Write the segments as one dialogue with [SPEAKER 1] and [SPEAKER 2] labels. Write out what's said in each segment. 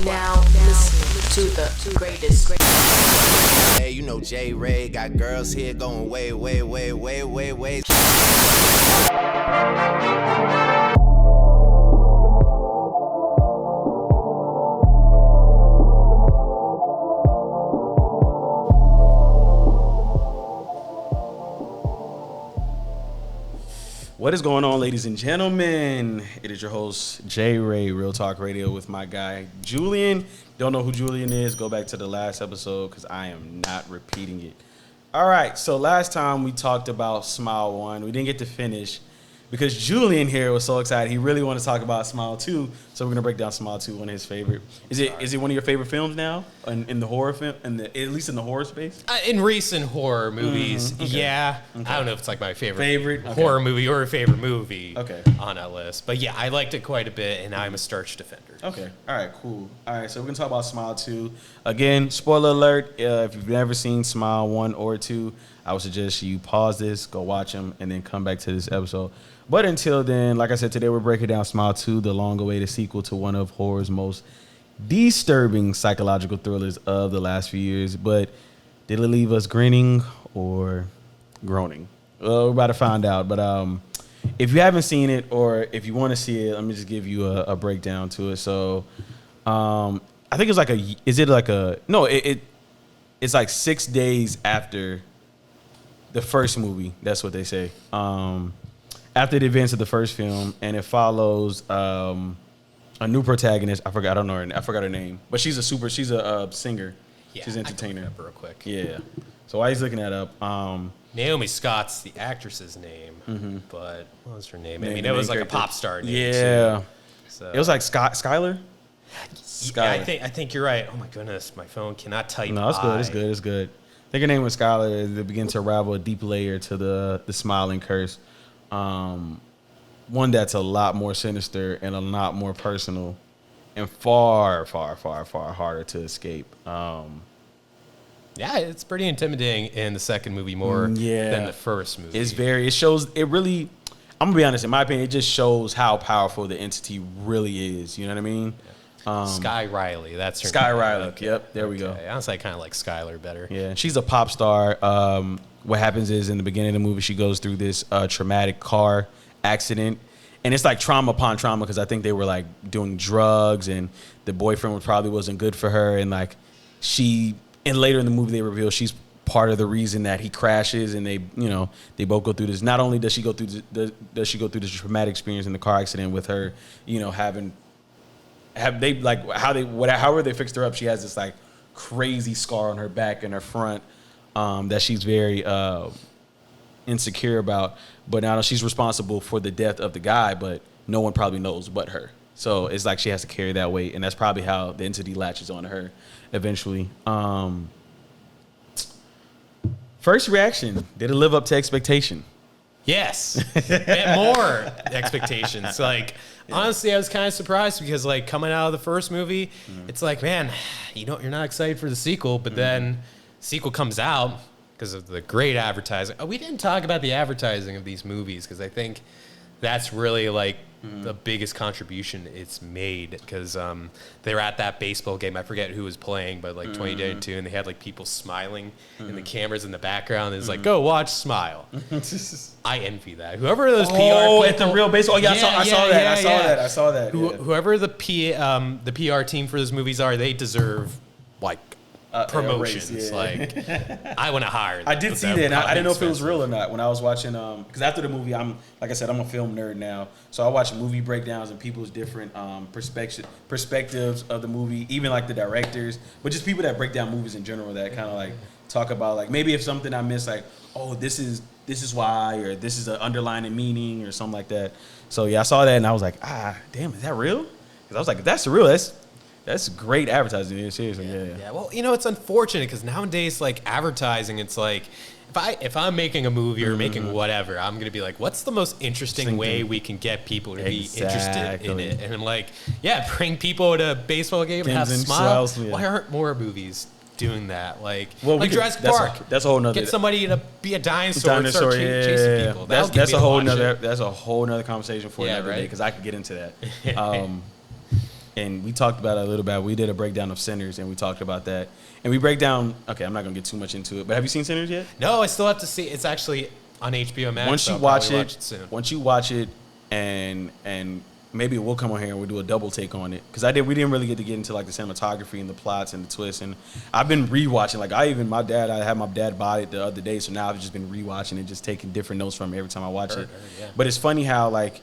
[SPEAKER 1] now listening to the greatest.
[SPEAKER 2] Hey, you know J. Ray got girls here going way, way, way, way, way, way.
[SPEAKER 3] What is going on, ladies and gentlemen? It is your host, J. Ray, Real Talk Radio, with my guy, Julian. Don't know who Julian is? Go back to the last episode because I am not repeating it. All right, so last time we talked about Smile 1. We didn't get to finish because Julian here was so excited. He really wanted to talk about Smile 2, so we're going to break down Smile 2, one of his favorite. Is it one of your favorite films now in the horror film, at least in the horror space?
[SPEAKER 4] In recent horror movies,
[SPEAKER 3] okay.
[SPEAKER 4] yeah.
[SPEAKER 3] Okay.
[SPEAKER 4] I don't know if it's like my favorite
[SPEAKER 3] okay.
[SPEAKER 4] horror movie or a favorite movie
[SPEAKER 3] Okay.
[SPEAKER 4] on that list. But yeah, I liked it quite a bit, and I'm a starch defender.
[SPEAKER 3] Okay. All right, cool. All right, so we're going to talk about Smile 2. Again, spoiler alert, if you've never seen Smile 1 or 2, I would suggest you pause this, go watch them, and then come back to this episode. But until then, like I said, today we're breaking down Smile 2, the long-awaited sequel to one of horror's most disturbing psychological thrillers of the last few years. But did it leave us grinning or groaning? Well, we're about to find out. But if you haven't seen it or if you want to see it, let me just give you a breakdown to it. So I think it's like it's like 6 days after the first movie. That's what they say. After the events of the first film, and it follows a new protagonist. I forgot her name, but she's a singer.
[SPEAKER 4] Yeah,
[SPEAKER 3] She's an entertainer.
[SPEAKER 4] I can look it up real quick.
[SPEAKER 3] Yeah. So while he's looking that up,
[SPEAKER 4] Naomi Scott's the actress's name, but what was her name? I mean, it
[SPEAKER 3] main
[SPEAKER 4] was like a
[SPEAKER 3] character.
[SPEAKER 4] pop star name.
[SPEAKER 3] yeah,
[SPEAKER 4] too. So
[SPEAKER 3] it was like Skylar.
[SPEAKER 4] yeah, I think you're right. Oh my goodness, my phone cannot type.
[SPEAKER 3] No, it's good. It's good. I think her name was Skylar. They begin to unravel a deep layer to the smiling curse. One that's a lot more sinister and a lot more personal and far, far, far, far harder to escape.
[SPEAKER 4] Yeah, it's pretty intimidating in the second movie more than the first movie.
[SPEAKER 3] It really, I'm going to be honest, in my opinion, it just shows how powerful the entity really is. You know what I mean?
[SPEAKER 4] Sky Riley, that's her
[SPEAKER 3] Sky
[SPEAKER 4] name.
[SPEAKER 3] Riley,
[SPEAKER 4] Okay.
[SPEAKER 3] yep, there we go.
[SPEAKER 4] Honestly, I kind of like Skylar better.
[SPEAKER 3] Yeah, she's a pop star. What happens is in the beginning of the movie, she goes through this traumatic car accident. And it's like trauma upon trauma because I think they were like doing drugs and the boyfriend probably wasn't good for her. And like later in the movie, they reveal she's part of the reason that he crashes and they both go through this. Not only does she go through this traumatic experience in the car accident with her, however they fixed her up, she has this like crazy scar on her back and her front that she's very insecure about. But now she's responsible for the death of the guy, but no one probably knows but her. So it's like she has to carry that weight, and that's probably how the entity latches on her eventually. First reaction, did it live up to expectation?
[SPEAKER 4] Yes, and more expectations. Like, honestly, I was kind of surprised because, like, coming out of the first movie, it's like, man, you're not excited for the sequel, but then sequel comes out because of the great advertising. We didn't talk about the advertising of these movies because I think that's really like the biggest contribution it's made because they were at that baseball game. I forget who was playing, but like 2022, and they had like people smiling and the cameras in the background. It's like, go watch Smile. I envy that. Whoever those PR people,
[SPEAKER 3] at the real baseball. I saw that.
[SPEAKER 4] Whoever the PR team for those movies are, they deserve like promotions.
[SPEAKER 3] Race, yeah.
[SPEAKER 4] Like, I want to hire them.
[SPEAKER 3] I did see that. And I didn't know if it was real or not when I was watching. Because after the movie, I'm a film nerd now, so I watch movie breakdowns and people's different perspectives of the movie, even like the directors, but just people that break down movies in general that kind of like talk about like maybe if something I missed, like, oh, this is why, or this is an underlying meaning or something like that. So yeah, I saw that and I was like, damn, is that real? Because I was like, if that's real, that's great advertising. Yeah, seriously, yeah.
[SPEAKER 4] Well, it's unfortunate because nowadays, like, advertising, it's like, if I'm making a movie or making whatever, I'm gonna be like, what's the most interesting way we can get people to be interested in it? And like, bring people to a baseball game and have a smile. Why aren't more movies doing that? Like Jurassic Park.
[SPEAKER 3] That's a whole nother.
[SPEAKER 4] Get somebody to be a dinosaur and start chasing people.
[SPEAKER 3] That's a whole nother conversation for another day because I could get into that. and we talked about it a little bit. We did a breakdown of Sinners, and we talked about that. And we break down. Okay, I'm not gonna get too much into it, but have you seen Sinners yet?
[SPEAKER 4] No, I still have to see. It's actually on HBO Max.
[SPEAKER 3] Once
[SPEAKER 4] so
[SPEAKER 3] you
[SPEAKER 4] I'll
[SPEAKER 3] watch
[SPEAKER 4] probably
[SPEAKER 3] it,
[SPEAKER 4] soon.
[SPEAKER 3] once you watch it, and maybe we'll come on here and we'll do a double take on it, because we didn't really get to get into like the cinematography and the plots and the twists. And I've been rewatching. Like I had my dad bought it the other day, so now I've just been rewatching it, just taking different notes from it every time I watch it.
[SPEAKER 4] Yeah.
[SPEAKER 3] But it's funny how like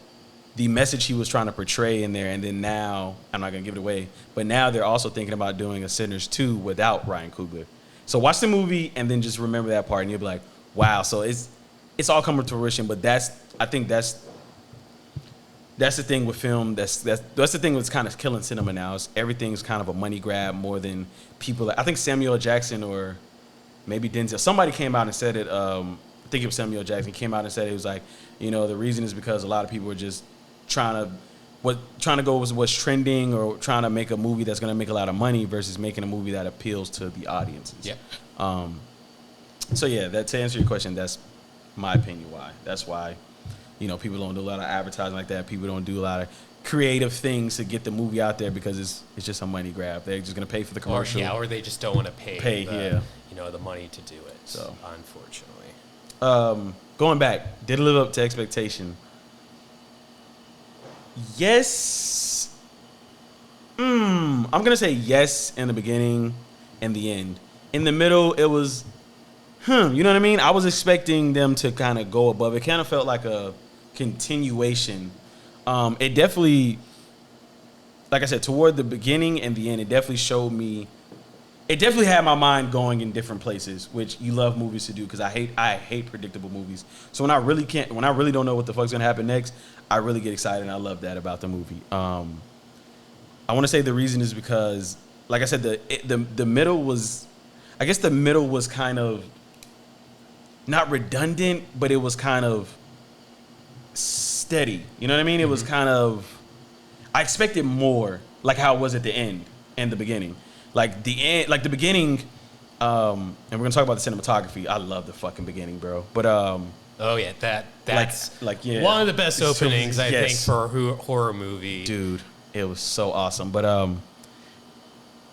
[SPEAKER 3] the message he was trying to portray in there, and then now I'm not gonna give it away, but now they're also thinking about doing a Sinners 2 without Ryan Coogler. So watch the movie and then just remember that part, and you'll be like, wow. So it's all coming to fruition. But I think that's the thing with film. That's the thing that's kind of killing cinema now. Is everything's kind of a money grab more than people. I think Samuel L. Jackson or maybe Denzel. Somebody came out and said it. I think it was Samuel L. Jackson came out and said it was like, the reason is because a lot of people are just trying to go with what's trending, or trying to make a movie that's going to make a lot of money versus making a movie that appeals to the audiences.
[SPEAKER 4] Yeah.
[SPEAKER 3] So yeah, to answer your question, that's my opinion why. That's why, people don't do a lot of advertising like that. People don't do a lot of creative things to get the movie out there, because it's just a money grab. They're just going to pay for the commercial.
[SPEAKER 4] Or they just don't want to pay the money to do it.
[SPEAKER 3] So
[SPEAKER 4] unfortunately.
[SPEAKER 3] Going back, did it live up to expectation? Yes. I'm going to say yes in the beginning and the end. In the middle, it was, you know what I mean? I was expecting them to kind of go above. It kind of felt like a continuation. It definitely, like I said, toward the beginning and the end, it definitely showed me, it definitely had my mind going in different places, which you love movies to do, because I hate predictable movies. So when I really don't know what the fuck's gonna happen next, I really get excited, and I love that about the movie. I want to say the reason is because, like I said, the middle was, I guess the middle was kind of not redundant, but it was kind of steady. You know what I mean? It was kind of, I expected more, like how it was at the end and the beginning. Like the beginning, and we're gonna talk about the cinematography. I love the fucking beginning, bro. But
[SPEAKER 4] oh yeah, that's
[SPEAKER 3] yeah,
[SPEAKER 4] one of the best openings I think
[SPEAKER 3] yes.
[SPEAKER 4] for a horror movie.
[SPEAKER 3] Dude, it was so awesome. But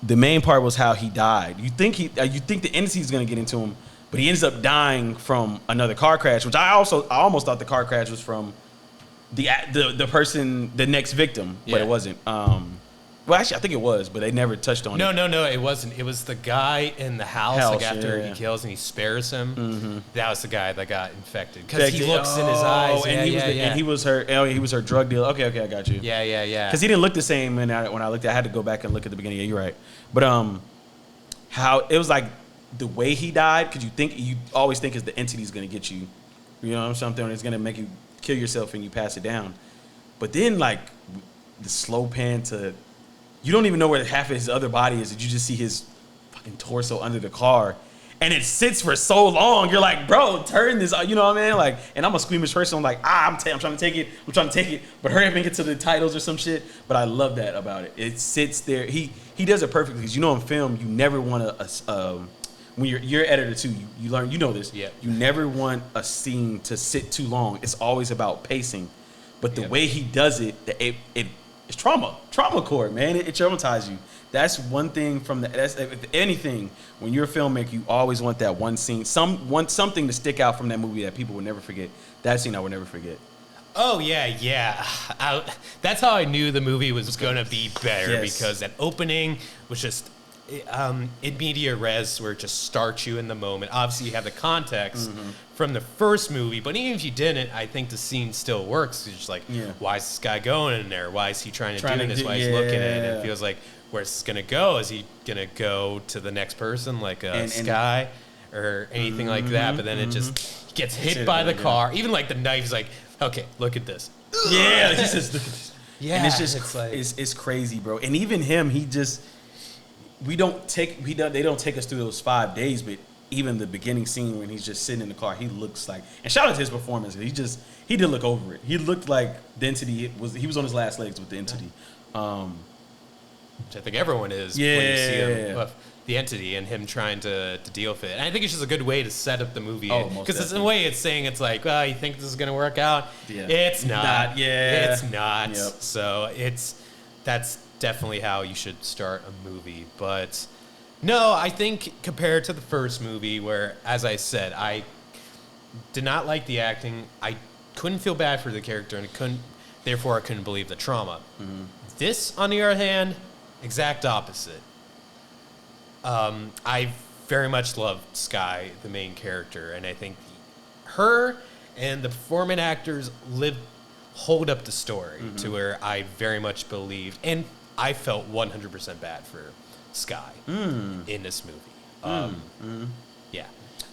[SPEAKER 3] the main part was how he died. You think the entity is gonna get into him, but he ends up dying from another car crash, which I almost thought the car crash was from the person, the next victim, but it wasn't. Well, actually, I think it was, but they never touched on it.
[SPEAKER 4] No, it wasn't. It was the guy in the house, like after he kills and he spares him. Mm-hmm. That was the guy that got infected because he looks in his eyes.
[SPEAKER 3] And he was her drug dealer. Okay, I got you.
[SPEAKER 4] Yeah.
[SPEAKER 3] Because he didn't look the same when I looked. I had to go back and look at the beginning. Yeah, you're right. But how it was like the way he died, because you always think is the entity's gonna get you, something, it's gonna make you kill yourself and you pass it down. But then like the slow pan to, you don't even know where half of his other body is. You just see his fucking torso under the car. And it sits for so long. You're like, bro, turn this, you know what I mean? Like, and I'm a squeamish person. I'm like, I'm trying to take it. But hurry up and get to the titles or some shit. But I love that about it. It sits there. He does it perfectly, because in film, you never want to, when you're editor too, you learn, this.
[SPEAKER 4] Yeah.
[SPEAKER 3] You never want a scene to sit too long. It's always about pacing. But the way he does it, it's trauma core, man. It traumatizes you. That's one thing that's if anything, when you're a filmmaker, you always want that one scene, something to stick out from that movie that people will never forget. That scene I will never forget.
[SPEAKER 4] Oh yeah. That's how I knew the movie was gonna be better, because that opening was just in media res, where it just starts you in the moment. Obviously, you have the context from the first movie, but even if you didn't, I think the scene still works. It's just like, why is this guy going in there? Why is he trying to do this? Why is he looking at it? It feels like, where's this gonna go? Is he gonna go to the next person, like Sky or anything like that? But then it just gets hit by the car. Even like the knife is like, okay, look at this.
[SPEAKER 3] Yeah, it's just look at this.
[SPEAKER 4] Yeah,
[SPEAKER 3] and it's just
[SPEAKER 4] it's like,
[SPEAKER 3] it's crazy, bro. And even him, they don't take us through those 5 days, but even the beginning scene when he's just sitting in the car, he looks like, and shout out to his performance, he did look over it. He looked like the entity he was on his last legs with the entity.
[SPEAKER 4] Which I think everyone is when you see him, the entity, and him trying to deal with it. And I think it's just a good way to set up the movie, because it's in a way it's saying, it's like, well, you think this is going to work out? Yeah. It's not. It's not. Yep. So that's definitely how you should start a movie. But no, I think compared to the first movie, where, as I said, I did not like the acting. I couldn't feel bad for the character, and therefore I couldn't believe the trauma. This, on the other hand, exact opposite. I very much loved Sky, the main character, and I think her and the performing actors hold up the story to where I very much believed, and I felt 100% bad for Sky in this movie. Yeah.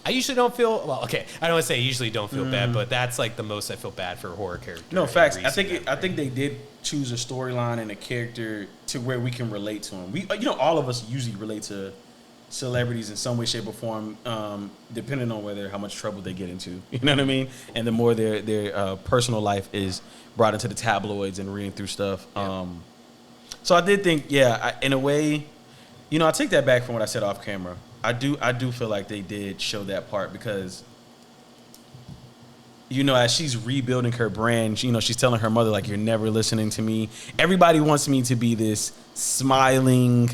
[SPEAKER 4] I usually don't feel, well, okay, I don't want to say I usually don't feel bad, but that's like the most I feel bad for a horror character.
[SPEAKER 3] No, facts. I think they did choose a storyline and a character to where we can relate to them. All of us usually relate to celebrities in some way, shape, or form, depending on how much trouble they get into. You know what I mean? And the more their personal life is brought into the tabloids and reading through stuff. Yeah. So I did think, in a way, I take that back from what I said off camera. I do feel like they did show that part because, as she's rebuilding her brand, she's telling her mother, like, you're never listening to me. Everybody wants me to be this smiling,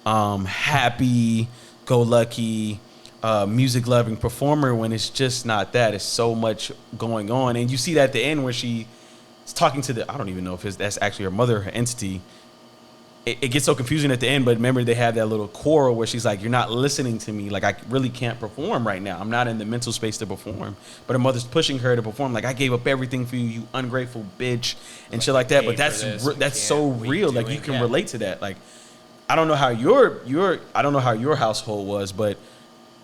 [SPEAKER 3] happy, go lucky, music loving performer when it's just not that. It's so much going on. And you see that at the end where she's talking to I don't even know if that's actually her mother, her entity. It gets so confusing at the end, but remember they have that little quarrel where she's like, you're not listening to me. Like, I really can't perform right now. I'm not in the mental space to perform. But her mother's pushing her to perform. Like, I gave up everything for you, you ungrateful bitch, and shit like that. But that's so real. Like, you can relate to that. Like, I don't know how your household was, but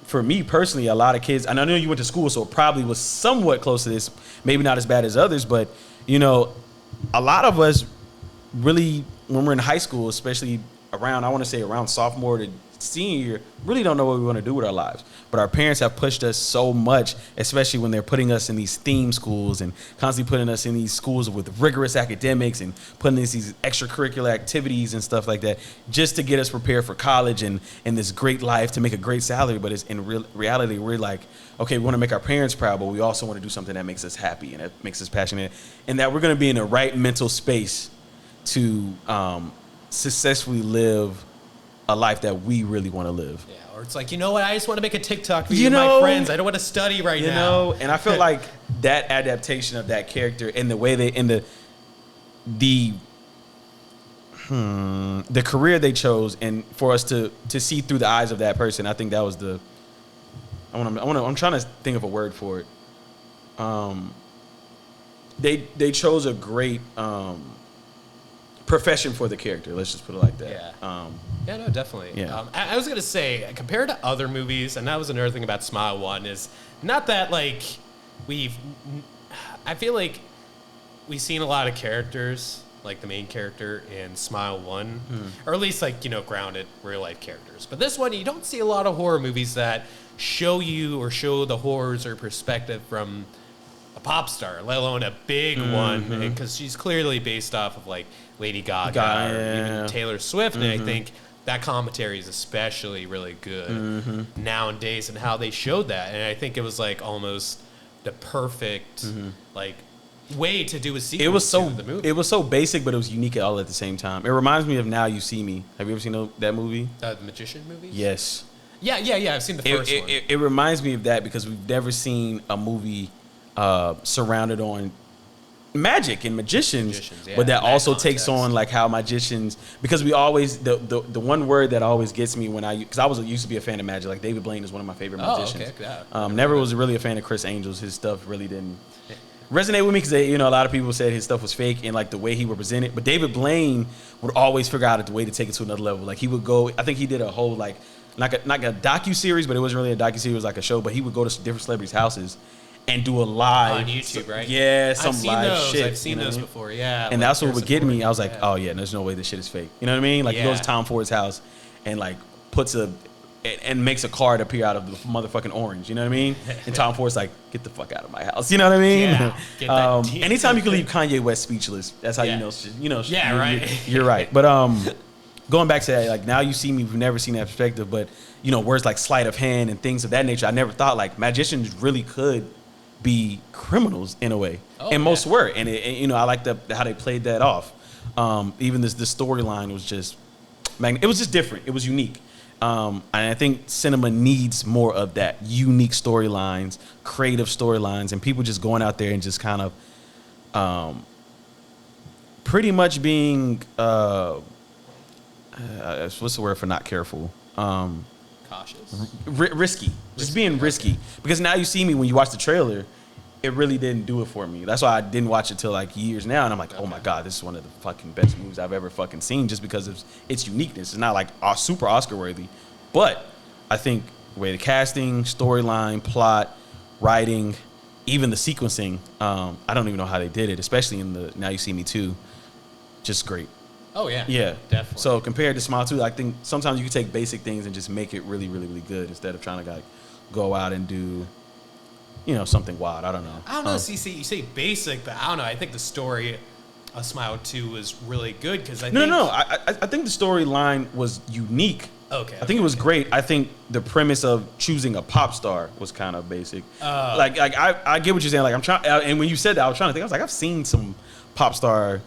[SPEAKER 3] for me personally, a lot of kids, and I know you went to school, so it probably was somewhat close to this, maybe not as bad as others, but, a lot of us really, when we're in high school, especially around sophomore to senior year, really don't know what we want to do with our lives. But our parents have pushed us so much, especially when they're putting us in these theme schools and constantly putting us in these schools with rigorous academics and putting us these extracurricular activities and stuff like that, just to get us prepared for college and this great life to make a great salary. But it's in reality, we're like, okay, we want to make our parents proud, but we also want to do something that makes us happy and that makes us passionate, and that we're going to be in the right mental space to successfully live a life that we really want to live. Yeah,
[SPEAKER 4] or it's like, you know what? I just want to make a TikTok video with my friends. I don't want to study right now.
[SPEAKER 3] And I feel like that adaptation of that character and the way the career they chose, and for us to see through the eyes of that person, I think that was I'm trying to think of a word for it. They chose a great profession for the character. Let's just put it like that.
[SPEAKER 4] Yeah, no, definitely.
[SPEAKER 3] Yeah.
[SPEAKER 4] I was going to say, compared to other movies, and that was another thing about Smile 1, is not that, like, I feel like we've seen a lot of characters, like the main character in Smile 1, or at least, like, grounded real-life characters. But this one, you don't see a lot of horror movies that show the horrors or perspective from a pop star, let alone a big one, because she's clearly based off of, like, Lady Gaga or even Taylor Swift, and I think that commentary is especially really good nowadays and how they showed that. And I think it was like almost the perfect like way to do a sequel to the movie.
[SPEAKER 3] It was so basic, but it was unique all at the same time. It reminds me of Now You See Me. Have you ever seen that movie?
[SPEAKER 4] The Magician movie?
[SPEAKER 3] Yes.
[SPEAKER 4] Yeah. I've seen the first one.
[SPEAKER 3] It reminds me of that because we've never seen a movie surrounded on magic and magicians, but that also takes on like how magicians, because we always the one word that always gets me when because I used to be a fan of magic. Like David Blaine is one of my favorite magicians. Never was really a fan of Chris Angel's. His stuff really didn't resonate with me because a lot of people said his stuff was fake and like the way he would present it. But David Blaine would always figure out the way to take it to another level. Like he would go, I think he did a whole like a docu-series, but it wasn't really a docu-series, it was like a show. But he would go to different celebrities' houses and do a live
[SPEAKER 4] on YouTube, right?
[SPEAKER 3] Yeah, some live shit.
[SPEAKER 4] I've seen those before, yeah.
[SPEAKER 3] And that's what would get me. I was like, oh yeah, there's no way this shit is fake. You know what I mean? Like he goes to Tom Ford's house and like puts and makes a card appear out of the motherfucking orange. You know what I mean? And Tom Ford's like, get the fuck out of my house. You know what I mean?
[SPEAKER 4] Yeah.
[SPEAKER 3] Anytime you can leave Kanye West speechless, that's how you know.
[SPEAKER 4] Yeah, right.
[SPEAKER 3] You're right. But going back to that, like Now You See Me, we've never seen that perspective. But words like sleight of hand and things of that nature, I never thought like magicians really could be criminals in a way, and most were, and I like how they played that off. Even the storyline was just, it was just different. It was unique. And I think cinema needs more of that, unique storylines, creative storylines, and people just going out there and just kind of pretty much being, what's the word for not careful?
[SPEAKER 4] Cautious.
[SPEAKER 3] Risky. Just being risky. Because Now You See Me, when you watch the trailer, it really didn't do it for me. That's why I didn't watch it till like years now, and I'm like, oh my God, this is one of the fucking best movies I've ever fucking seen, just because of its uniqueness. It's not like super Oscar worthy, but I think the way the casting, storyline, plot, writing, even the sequencing, I don't even know how they did it, especially in the Now You See Me 2, just great.
[SPEAKER 4] Oh yeah.
[SPEAKER 3] Yeah,
[SPEAKER 4] Definitely.
[SPEAKER 3] So compared to Smile 2, I think sometimes you can take basic things and just make it really, really, really good instead of trying to like go out and do, something wild. I don't know.
[SPEAKER 4] I don't know. You say basic, but I don't know. I think the story of Smile 2 was really good because I
[SPEAKER 3] think the storyline was unique.
[SPEAKER 4] Okay.
[SPEAKER 3] I think it was great. I think the premise of choosing a pop star was kind of basic. I get what you're saying. Like I'm trying, and when you said that, I was trying to think. I was like, I've seen some pop star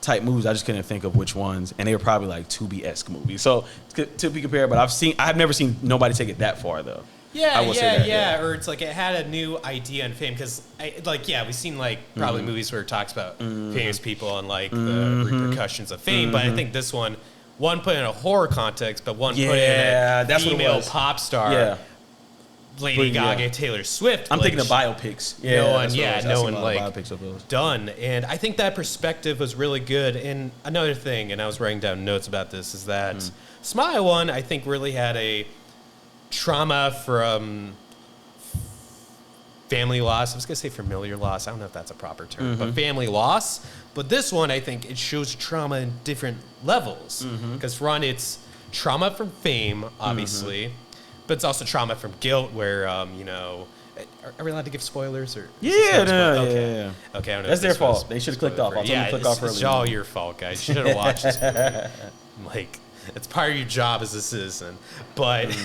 [SPEAKER 3] type movies. I just couldn't think of which ones, and they were probably like Tubi-esque movies. So to be compared, but I've never seen nobody take it that far though.
[SPEAKER 4] Yeah. Or it's like it had a new idea and fame because, we've seen like probably movies where it talks about famous people and like the repercussions of fame. But I think this one put in a horror context, but one put in a female pop star. Yeah. Lady Gaga, Taylor Swift.
[SPEAKER 3] I'm thinking of biopics.
[SPEAKER 4] No one like done. And I think that perspective was really good. And another thing, and I was writing down notes about this, is that Smile 1, I think, really had a trauma from family loss. I was going to say familiar loss. I don't know if that's a proper term, but family loss. But this one, I think it shows trauma in different levels. Because for one, it's trauma from fame, obviously, but it's also trauma from guilt where, are we allowed to give spoilers? Or
[SPEAKER 3] Okay, I don't know. That's their fault. They should have clicked off. I'll tell them to click off earlier.
[SPEAKER 4] It's all your fault, guys. You should have watched this movie. Like, it's part of your job as a citizen. But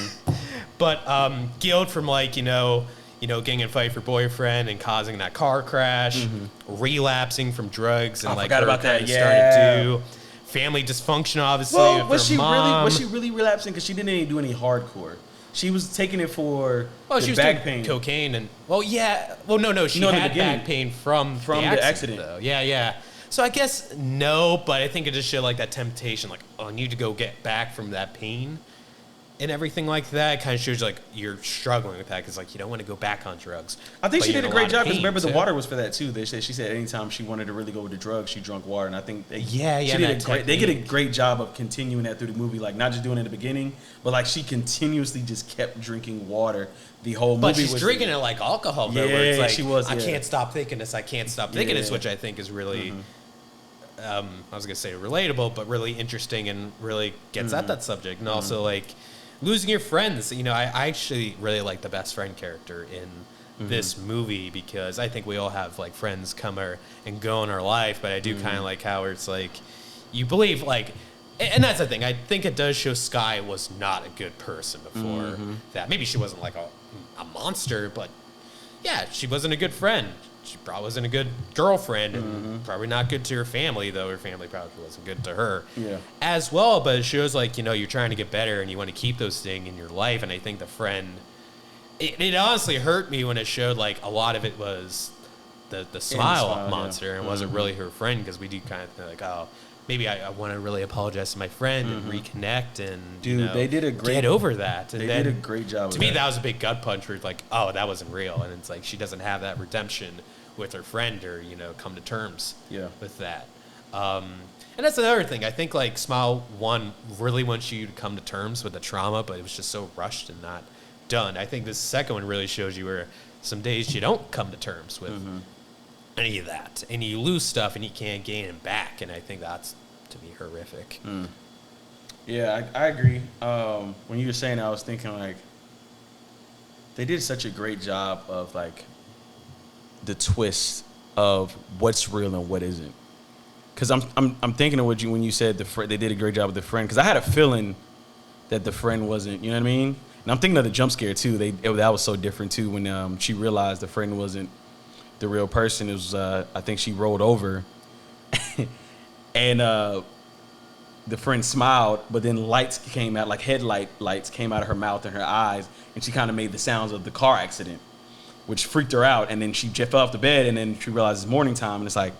[SPEAKER 4] guilt from getting in a fight for boyfriend and causing that car crash, relapsing from drugs and
[SPEAKER 3] forgot about that.
[SPEAKER 4] Started to do. Family dysfunction, obviously.
[SPEAKER 3] Well, was she really relapsing? Because she didn't even do any hardcore. She was taking it for
[SPEAKER 4] she was
[SPEAKER 3] back pain,
[SPEAKER 4] cocaine, and she had back pain from the accident. Though. Yeah. So I guess no, but I think it just showed like that temptation, like, oh, I need to go get back from that pain and everything like that. It kind of shows you like you're struggling with that because like you don't want to go back on drugs.
[SPEAKER 3] I think she did a great job because remember the water was for that too. She said anytime she wanted to really go with the drugs, she drank water, and I think they did a great job of continuing that through the movie, like not just doing it in the beginning, but like she continuously just kept drinking water the whole movie.
[SPEAKER 4] But she's drinking it like alcohol, though, where it's like
[SPEAKER 3] she was.
[SPEAKER 4] I can't stop thinking this. I can't stop thinking this, which I think is really. I was gonna say relatable, but really interesting and really gets at that subject, and also like losing your friends. I actually really like the best friend character in this movie because I think we all have like friends come and go in our life, but I do kind of like how it's like you believe like, and that's the thing. I think it does show Skye was not a good person before that. Maybe she wasn't like a monster, but yeah, she wasn't a good friend. She probably wasn't a good girlfriend and probably not good to her family, though her family probably wasn't good to her as well. But it shows like, you're trying to get better and you want to keep those things in your life. And I think the friend, it honestly hurt me when it showed like a lot of it was the smile monster and wasn't really her friend, because we do kind of think like, oh, maybe I want to really apologize to my friend and reconnect and
[SPEAKER 3] they did a great
[SPEAKER 4] get over that. And
[SPEAKER 3] they did a great job.
[SPEAKER 4] To me, that was a big gut punch where it's like, oh, that wasn't real, and it's like she doesn't have that redemption with her friend or come to terms with that. And that's another thing. I think like Smile 1 really wants you to come to terms with the trauma, but it was just so rushed and not done. I think this second one really shows you where some days you don't come to terms with any of that, and you lose stuff and you can't gain it back, and I think that's, to me, horrific.
[SPEAKER 3] Yeah, I agree. When you were saying that, I was thinking like they did such a great job of like the twist of what's real and what isn't. Because I'm thinking of what when you said they did a great job with the friend, because I had a feeling that the friend wasn't, you know what I mean? And I'm thinking of the jump scare too. That was so different too when she realized the friend wasn't the real person. It was I think she rolled over And the friend smiled, but then lights came out, like headlight lights came out of her mouth and her eyes, and she kind of made the sounds of the car accident, which freaked her out. And then she fell off the bed, and then she realized it's morning time, and it's like,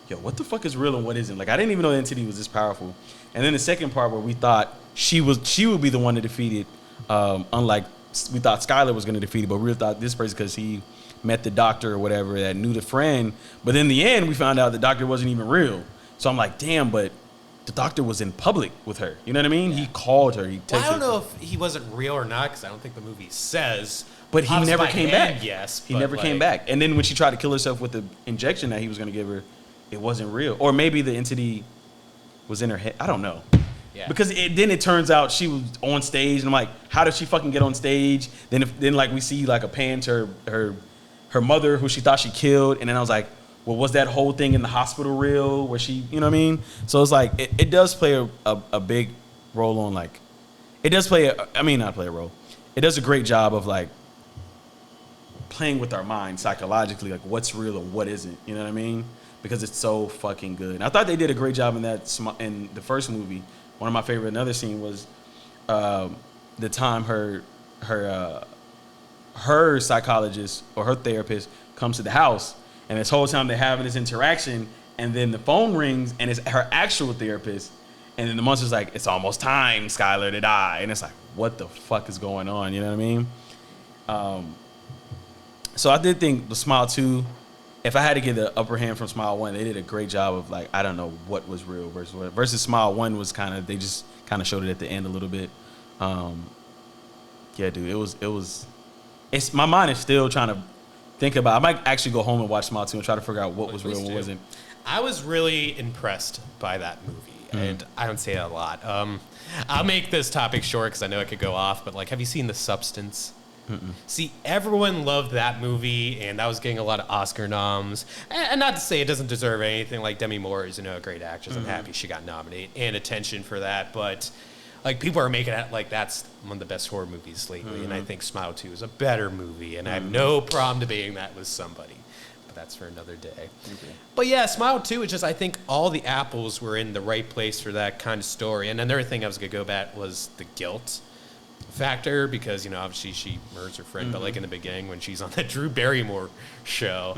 [SPEAKER 3] yo, what the fuck is real and what isn't? Like, I didn't even know the entity was this powerful. And then the second part where we thought she would be the one to defeat it, unlike we thought Skylar was going to defeat it, but we really thought this person, because he met the doctor or whatever that knew the friend. But in the end, we found out the doctor wasn't even real. So I'm like, damn, but the doctor was in public with her. You know what I mean? Yeah. He called her. He texted her.
[SPEAKER 4] I don't know if he wasn't real or not, because I don't think the movie says.
[SPEAKER 3] But he never came back.
[SPEAKER 4] Yes,
[SPEAKER 3] he never came back. And then when she tried to kill herself with the injection that he was going to give her, it wasn't real. Or maybe the entity was in her head. I don't know. Yeah. Because then it turns out she was on stage, and I'm like, how did she fucking get on stage? Then like we see like a pan to her mother, who she thought she killed, and then I was like, well, was that whole thing in the hospital real? Where she, you know what I mean? So it's like it does play a big role on, like, it does play not play a role. It does a great job of like playing with our mind psychologically, like what's real and what isn't. You know what I mean? Because it's so fucking good. And I thought they did a great job in that in the first movie. One of my favorite another scene was the time her psychologist or her therapist comes to the house, and this whole time they're having this interaction, and then the phone rings and it's her actual therapist, and then the monster's like, it's almost time, Skylar, to die. And it's like, what the fuck is going on? You know what I mean? So I did think the Smile 2, if I had to give the upper hand from Smile 1, they did a great job of like, I don't know what was real versus what. Versus Smile 1 was kind of, they just kind of showed it at the end a little bit. Yeah, dude, it's my mind is still trying to think about. I might actually go home and watch Smile 2 and try to figure out what was real and what wasn't.
[SPEAKER 4] I was really impressed by that movie, and I don't say that a lot. I'll make this topic short because I know it could go off, but like, have you seen The Substance? Mm-mm. See, everyone loved that movie, and that was getting a lot of Oscar noms. And not to say it doesn't deserve anything. Like, Demi Moore is, a great actress. I'm happy she got nominated and attention for that. But like, people are making it like that's one of the best horror movies lately, and I think Smile 2 is a better movie, and I have no problem debating that with somebody. But that's for another day. Okay. But yeah, Smile 2 is just, I think all the apples were in the right place for that kind of story. And another thing I was gonna go back was the guilt factor, because obviously she murders her friend, but like in the beginning when she's on the Drew Barrymore show,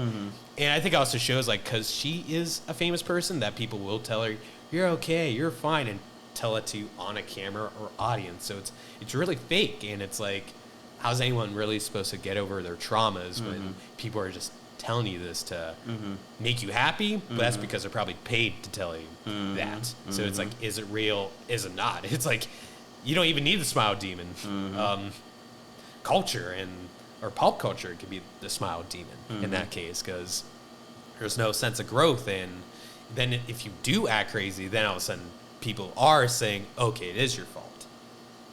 [SPEAKER 4] and I think it also shows like, because she is a famous person, that people will tell her you're okay, you're fine, and tell it to on a camera or audience. So it's really fake, and it's like, how's anyone really supposed to get over their traumas when people are just telling you this to make you happy? But that's because they're probably paid to tell you that. So it's like, is it real? Is it not? It's like, you don't even need the Smile Demon. Culture or pulp culture could be the Smile Demon in that case, because there's no sense of growth. And then if you do act crazy, then all of a sudden people are saying, okay, it is your fault.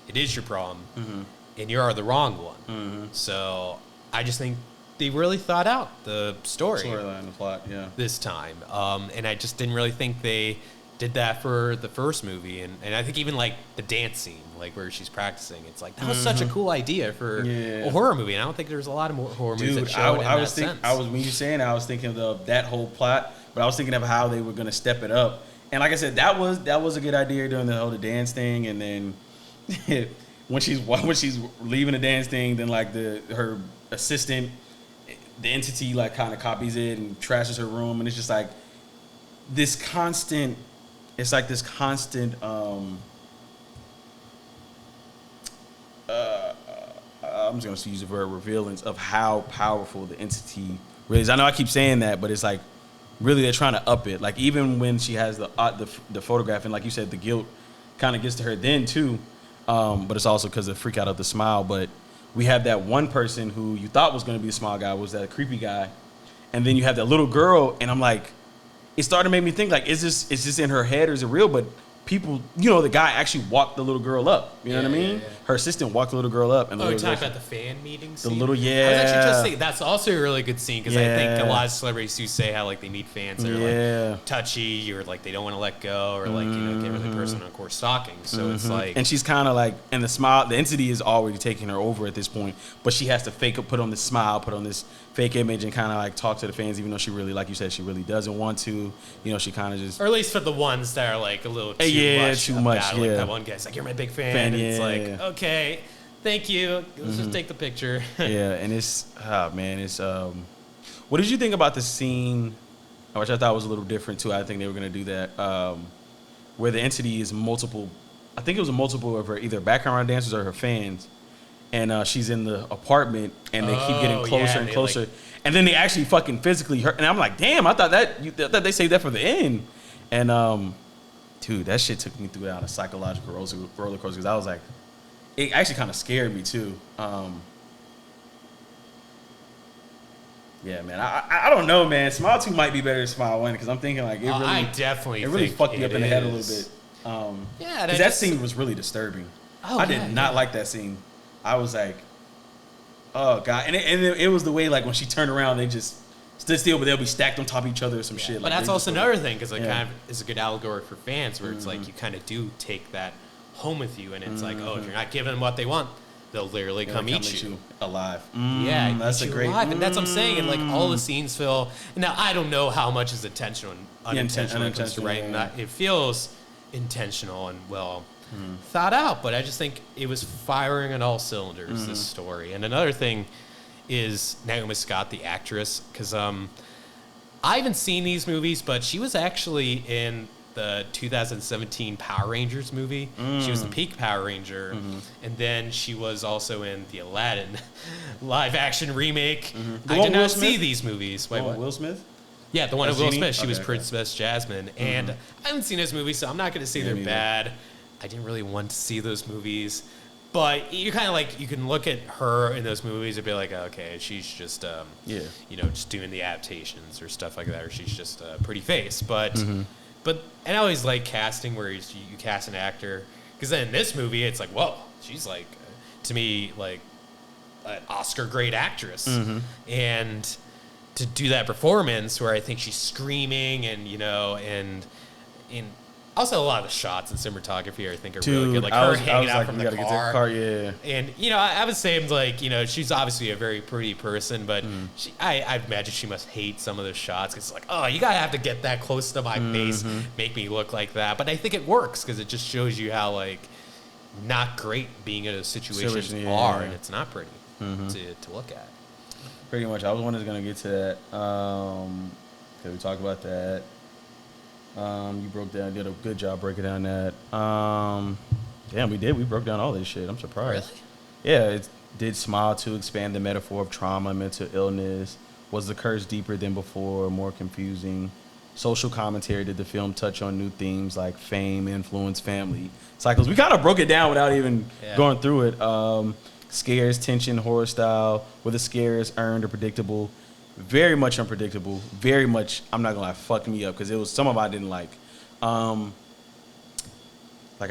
[SPEAKER 4] It is your problem. And you are the wrong one. So I just think they really thought out the storyline, the plot, this time. And I just didn't really think they did that for the first movie, and I think even like the dance scene, like where she's practicing, it's like that was such a cool idea for a horror movie, and I don't think there's a lot of more horror movies that show it in that sense. When you saying that, I was thinking of that whole plot, but I was thinking of how they were going to step it up, and like I said, that was a good idea during the whole dance thing, and then when she's leaving the dance thing, then like her assistant, the entity like kind of copies it and trashes her room, and it's just like this constant. It's like this constant, I'm just going to use the word revealance of how powerful the entity really is. I know I keep saying that, but it's like, really they're trying to up it. Like, even when she has the photograph, and like you said, the guilt kind of gets to her then too, but it's also because of the freak out of the smile. But we have that one person who you thought was going to be the smile guy, was that creepy guy. And then you have that little girl, and I'm like, it started to make me think, like, is this in her head or is it real? But
[SPEAKER 3] people, the guy actually walked the little girl up. You know what I mean?
[SPEAKER 4] Yeah.
[SPEAKER 3] Her assistant walked the little girl up. And
[SPEAKER 4] Oh, you're talking about the fan meeting scene?
[SPEAKER 3] The little,
[SPEAKER 4] I was actually just saying, that's also a really good scene because I think a lot of celebrities do say how, like, they meet fans that are, like, touchy or, like, they don't want to let go or, like, get really personal, of course, stalking. So it's like...
[SPEAKER 3] And she's kind of like, and the entity is already taking her over at this point, but she has to put on this smile, put on this fake image and kind of, like, talk to the fans, even though she really, like you said, she really doesn't want to. She kind of just...
[SPEAKER 4] Or at least for the ones that are, like, a little too much. Like, that one guy's like, you're my big fan. And it's like, okay, thank you. Let's just take the picture.
[SPEAKER 3] And it's, what did you think about the scene, which I thought was a little different too? I think they were going to do that, where the entity is multiple, I think it was a multiple of her either background dancers or her fans. And she's in the apartment and they keep getting closer and closer. Like, and then they actually fucking physically hurt. And I'm like, damn, I thought they saved that for the end. And, dude, that shit took me through a psychological roller coaster because I was like, it actually kind of scared me too. Yeah, man, I don't know, man. Smile 2 might be better than Smile 1 because I'm thinking like it really fucked me up in the head a little bit. Because that scene was really disturbing. I did not like that scene. I was like, oh god, and it was the way like when she turned around, they just stood still, but they'll be stacked on top of each other or some shit.
[SPEAKER 4] But that's also another thing, because it kind of is a good allegory for fans, where it's like you kind of do take that home with you, and it's like, oh, if you're not giving them what they want, they'll literally come eat you
[SPEAKER 3] alive.
[SPEAKER 4] Yeah,
[SPEAKER 3] that's a great.
[SPEAKER 4] Alive. And that's what I'm saying. And like all the scenes feel. Now I don't know how much is intentional and unintentional when it comes to writing that. It feels intentional and well thought out, but I just think it was firing on all cylinders. This story. And another thing is Naomi Scott, the actress, because I haven't seen these movies, but she was actually in the 2017 Power Rangers movie. She was the Peak Power Ranger, and then she was also in the Aladdin live action remake. I did not see these movies. Wait, what?
[SPEAKER 3] Will Smith?
[SPEAKER 4] Yeah, the one of Will Smith. She was Princess Jasmine, and I haven't seen those movies, so I'm not going to say they're bad. I didn't really want to see those movies. But you kind of like, you can look at her in those movies and be like, okay, she's just, just doing the adaptations or stuff like that, or she's just a pretty face. But and I always like casting where you cast an actor, because then in this movie, it's like, whoa, she's like, to me, like an Oscar great actress. And to do that performance where I think she's screaming and, and also, a lot of the shots and cinematography, I think, are really good. Like her hanging out from the car. And, I would say, like, she's obviously a very pretty person, but I imagine she must hate some of the shots. Because it's like, oh, you got to have to get that close to my face, make me look like that. But I think it works because it just shows you how, like, not great being in those situations are. And it's not pretty to look at.
[SPEAKER 3] Pretty much. I was going to get to that. Okay, we talked about that. You did a good job breaking down that. Damn, we did. We broke down all this shit. I'm surprised.
[SPEAKER 4] Really?
[SPEAKER 3] Yeah, it did Smile to expand the metaphor of trauma, mental illness. Was the curse deeper than before, more confusing? Social commentary. Did the film touch on new themes like fame, influence, family cycles? We kind of broke it down without even going through it. Scares, tension, horror style. Were the scares earned or predictable? Very much unpredictable. Very much, I'm not gonna lie, fucked me up because it was some of I didn't like. Like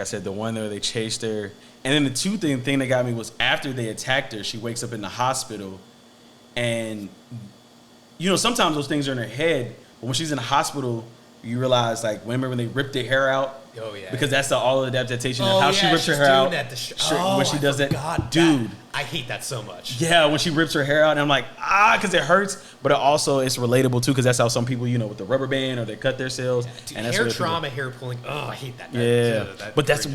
[SPEAKER 3] I said, the one where they chased her, and then the thing that got me was after they attacked her, she wakes up in the hospital, and sometimes those things are in her head, but when she's in the hospital, you realize like remember when they ripped their hair out. Oh yeah. Because that's all of the adaptation of how she rips her hair out. When she does that, dude.
[SPEAKER 4] I hate that so much.
[SPEAKER 3] Yeah, when she rips her hair out, and I'm like, because it hurts, but it's relatable too, because that's how some people, with the rubber band or they cut themselves.
[SPEAKER 4] Yeah, dude,
[SPEAKER 3] and that's
[SPEAKER 4] hair trauma, hair pulling. Oh, I hate that.
[SPEAKER 3] But that's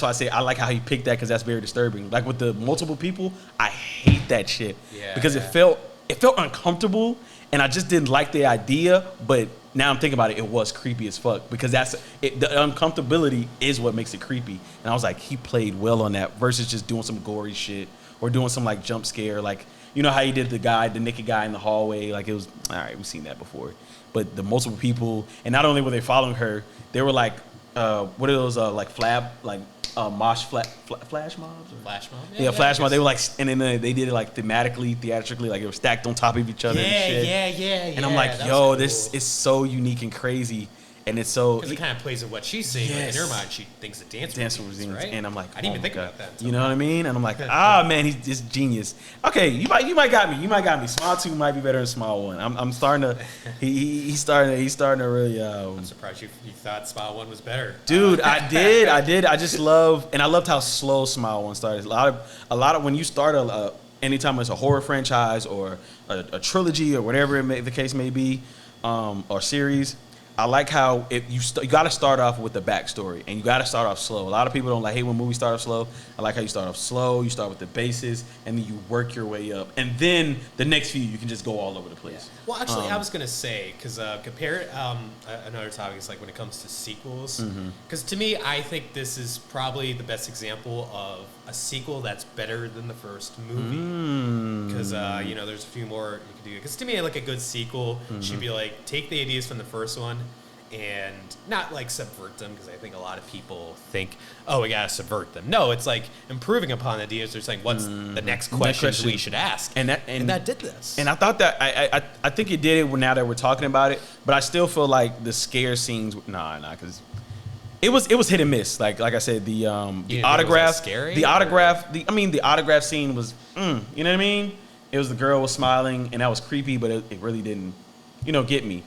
[SPEAKER 3] why I say I like how he picked that because that's very disturbing. Like with the multiple people, I hate that shit because it felt uncomfortable, and I just didn't like the idea, but. Now I'm thinking about it, it was creepy as fuck because the uncomfortability is what makes it creepy. And I was like, he played well on that versus just doing some gory shit or doing some like jump scare. Like, how he did the naked guy in the hallway. Like it was, all right, we've seen that before. But the multiple people, and not only were they following her, they were like, what are those mosh flash mobs?
[SPEAKER 4] Flash mob?
[SPEAKER 3] Yeah, flash mob. They were like, and then they did it like theatrically, like it was stacked on top of each other and shit.
[SPEAKER 4] Yeah.
[SPEAKER 3] And I'm like, yo, this is so unique and crazy. And it's so
[SPEAKER 4] Because it kind of plays with what she's saying. Like in her
[SPEAKER 3] Yes.
[SPEAKER 4] mind, she thinks the dance
[SPEAKER 3] routines,
[SPEAKER 4] right?
[SPEAKER 3] and I'm like,
[SPEAKER 4] I didn't even
[SPEAKER 3] oh
[SPEAKER 4] think
[SPEAKER 3] my
[SPEAKER 4] about
[SPEAKER 3] God.
[SPEAKER 4] that.
[SPEAKER 3] You know what I mean? And I'm like, man, he's just genius. Okay, you might got me. You might got me. Smile 2 might be better than Smile 1. I'm starting to. He's starting to really.
[SPEAKER 4] I'm surprised you thought Smile 1 was better.
[SPEAKER 3] Dude, I did. I just loved how slow Smile 1 started. A lot of when you start anytime it's a horror franchise or a trilogy or whatever the case may be, or series. I like how you got to start off with the backstory, and you got to start off slow. A lot of people don't hate when movies start off slow. I like how you start off slow. You start with the basis, and then you work your way up, and then the next few you can just go all over the place.
[SPEAKER 4] Yeah. Well, actually, I was gonna say because compare another topic is like when it comes to sequels. Because to me, I think this is probably the best example of a sequel that's better than the first movie. Because there's a few more you can do. Because to me, like a good sequel should be like take the ideas from the first one and not like subvert them, because I think a lot of people think, oh, we gotta subvert them. No, it's like improving upon the ideas. They're saying, what's the next questions we should ask? And that did this.
[SPEAKER 3] And I thought that I think it did it now that we're talking about it, but I still feel like the scare scenes, because it was hit and miss. Like I said, the autograph,
[SPEAKER 4] scary,
[SPEAKER 3] the autograph, the autograph scene was, you know what I mean? It was the girl was smiling, and that was creepy, but it really didn't, get me.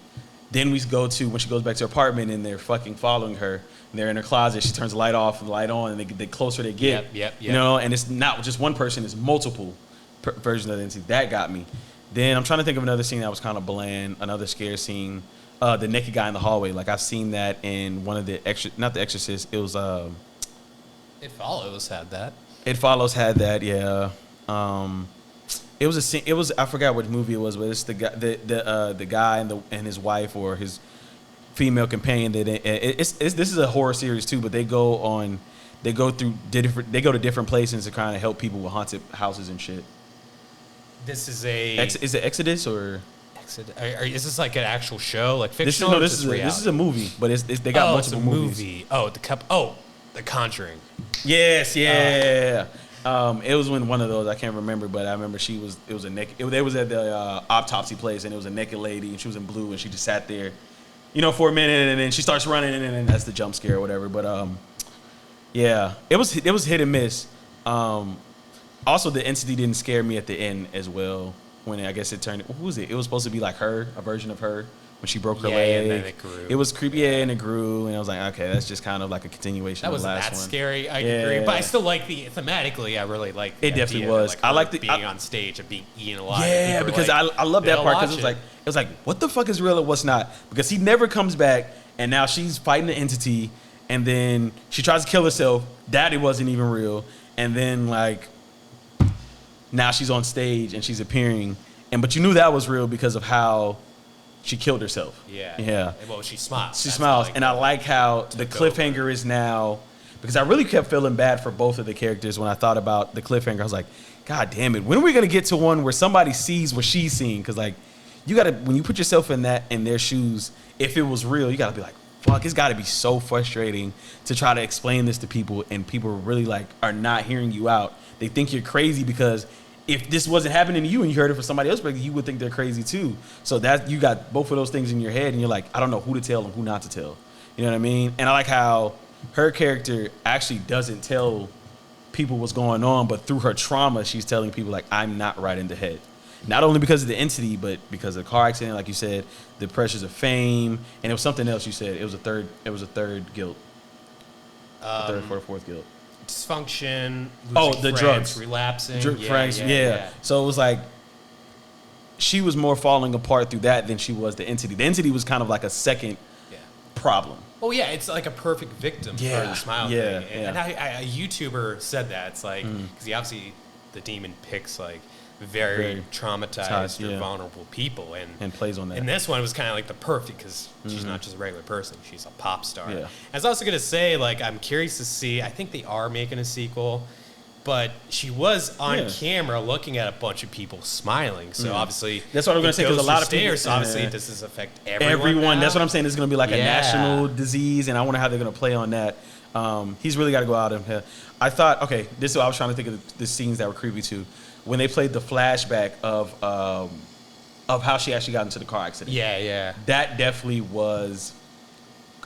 [SPEAKER 3] Then we go to when she goes back to her apartment and they're fucking following her. And they're in her closet. She turns the light off and the light on, and the closer they get.
[SPEAKER 4] Yep.
[SPEAKER 3] And it's not just one person; it's multiple versions of the entity. That got me. Then I'm trying to think of another scene that was kind of bland, another scare scene. The naked guy in the hallway. Like I've seen that in one of the not the Exorcist. It was
[SPEAKER 4] It Follows had that.
[SPEAKER 3] It Follows had that. Yeah. It was a scene. It was, I forgot what movie it was, but it's the guy, the guy and his wife or his female companion. This is a horror series too, but they go to different places to kind of help people with haunted houses and shit.
[SPEAKER 4] This is
[SPEAKER 3] is it Exodus or?
[SPEAKER 4] Is this like an actual show, like fictional?
[SPEAKER 3] This is a movie, but they got multiple movies.
[SPEAKER 4] Movie. The Conjuring.
[SPEAKER 3] Yes, yeah. It was one of those, I can't remember, but I remember it was a naked. They was at the autopsy place, and it was a naked lady, and she was in blue, and she just sat there, for a minute, and then she starts running, and then that's the jump scare or whatever. But yeah, it was hit and miss. Also, the entity didn't scare me at the end as well. When I guess it turned, who was it? It was supposed to be like her, a version of her. When she broke her leg,
[SPEAKER 4] and then it grew.
[SPEAKER 3] It was creepy, and it grew, and I was like, okay, that's just kind of like a continuation of the last one.
[SPEAKER 4] That wasn't that scary. I agree, but I still like thematically. I really like. The
[SPEAKER 3] it definitely
[SPEAKER 4] idea
[SPEAKER 3] was.
[SPEAKER 4] That,
[SPEAKER 3] I like
[SPEAKER 4] being on stage and being eaten alive.
[SPEAKER 3] Yeah, because I love that part because it was like what the fuck is real and what's not, because he never comes back, and now she's fighting the entity, and then she tries to kill herself. That it wasn't even real, and then like now she's on stage and she's appearing, but you knew that was real because of how she killed herself. Yeah.
[SPEAKER 4] Well, she smiles.
[SPEAKER 3] She smiles. And I like how the cliffhanger is now, because I really kept feeling bad for both of the characters when I thought about the cliffhanger. I was like, God damn it. When are we going to get to one where somebody sees what she's seeing? Because, like, you got to, when you put yourself in their shoes, if it was real, you got to be like, fuck, it's got to be so frustrating to try to explain this to people, and people really, like, are not hearing you out. They think you're crazy because if this wasn't happening to you and you heard it from somebody else, you would think they're crazy too. So that you got both of those things in your head, and you're like, I don't know who to tell and who not to tell. You know what I mean? And I like how her character actually doesn't tell people what's going on, but through her trauma, she's telling people like, I'm not right in the head. Not only because of the entity, but because of the car accident, like you said, the pressures of fame, and it was something else you said. It was a third guilt. Third, fourth guilt.
[SPEAKER 4] Dysfunction.
[SPEAKER 3] The drugs,
[SPEAKER 4] relapsing.
[SPEAKER 3] Yeah. So it was like she was more falling apart through that than she was the entity. The entity was kind of like a second problem.
[SPEAKER 4] Oh yeah, it's like a perfect victim for the smile thing. And a YouTuber said that. It's like because obviously the demon picks like very traumatized or vulnerable people, and
[SPEAKER 3] plays on that.
[SPEAKER 4] And this one was kind of like the perfect, because she's not just a regular person; she's a pop star.
[SPEAKER 3] Yeah.
[SPEAKER 4] I was also gonna say, like, I'm curious to see. I think they are making a sequel, but she was on camera looking at a bunch of people smiling. So obviously,
[SPEAKER 3] that's what I'm gonna say, because a lot of people.
[SPEAKER 4] So obviously, does this affect everyone? Now?
[SPEAKER 3] That's what I'm saying. This is gonna be like a national disease, and I wonder how they're gonna play on that. He's really got to go out and. I thought, okay, this is what I was trying to think of the scenes that were creepy too. When they played the flashback of how she actually got into the car accident.
[SPEAKER 4] Yeah.
[SPEAKER 3] That definitely was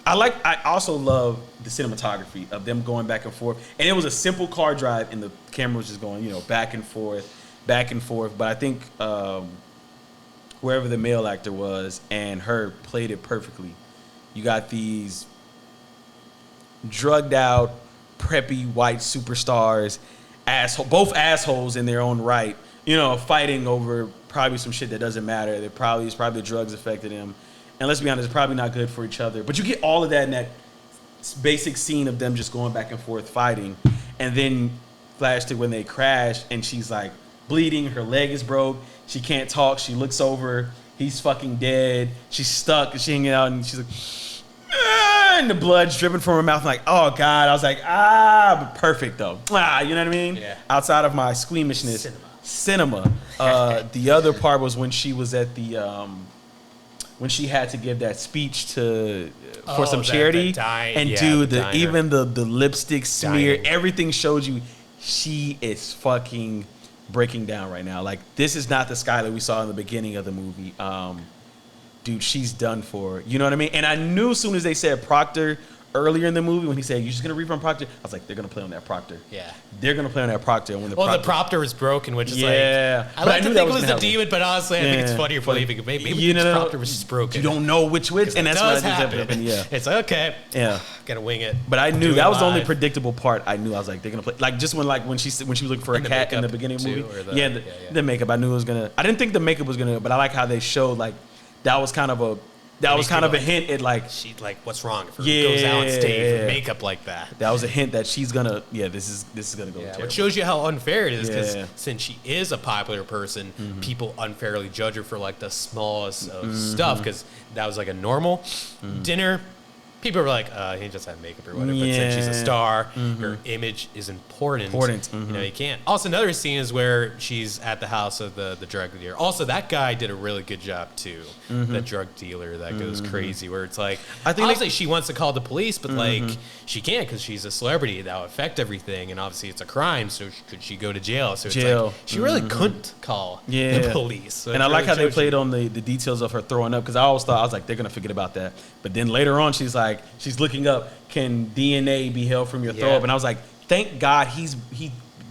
[SPEAKER 3] I also love the cinematography of them going back and forth. And it was a simple car drive, and the camera was just going, back and forth. But I think wherever the male actor was and her played it perfectly. You got these drugged out, preppy white superstars, both assholes in their own right, fighting over probably some shit that doesn't matter. It's probably drugs affected them. And let's be honest, it's probably not good for each other. But you get all of that in that basic scene of them just going back and forth fighting. And then flash to when they crash and she's like bleeding, her leg is broke, she can't talk, she looks over, he's fucking dead, she's stuck, and she's hanging out, and she's like, and the blood's dripping from her mouth. I'm like, oh God. I was like, but perfect though. You know what I mean?
[SPEAKER 4] Yeah.
[SPEAKER 3] Outside of my squeamishness. Cinema. The other part was when she was at the when she had to give that speech for some charity, even the lipstick smear, everything showed you she is fucking breaking down right now. Like, this is not the Skylar we saw in the beginning of the movie. Dude, she's done for. You know what I mean? And I knew as soon as they said Proctor earlier in the movie, when he said, you're just going to read from Proctor, I was like, they're going to play on that Proctor.
[SPEAKER 4] Yeah.
[SPEAKER 3] They're going to play on that Proctor. And when
[SPEAKER 4] the Proctor was broken, which is I like to think it was the demon, but honestly, I think it's funnier believing maybe the Proctor was just broken.
[SPEAKER 3] You don't know which. And that's what happened. Yeah.
[SPEAKER 4] It's like, okay.
[SPEAKER 3] Yeah.
[SPEAKER 4] Gotta wing it.
[SPEAKER 3] But I knew that was the only predictable part. I knew I was like, they're going to play. Like, just when she was looking for a cat in the beginning of the movie. The makeup. I knew it was going to. I didn't think the makeup was going to, but I like how they showed, like, that was kind of a hint at, like,
[SPEAKER 4] she, like, what's wrong if her goes out on stage with makeup like that.
[SPEAKER 3] That was a hint that she's gonna this is gonna go terrible.
[SPEAKER 4] Which shows you how unfair it is, because since she is a popular person, people unfairly judge her for, like, the smallest of stuff, because that was like a normal dinner. People were like, he just had makeup or whatever. But since she's a star, her image is important. You can't. Also, another scene is where she's at the house of the drug dealer. Also, that guy did a really good job, too. The drug dealer that goes crazy, where it's like, I think obviously she wants to call the police, but, like, she can't because she's a celebrity. That will affect everything. And obviously, it's a crime, so could she go to jail? So it's like, she really couldn't call the police. So
[SPEAKER 3] and I like how they played on the details of her throwing up, because I always thought, I was like, they're going to forget about that. But then later on, she's like, she's looking up, can DNA be held from your throw up? And I was like, thank God he's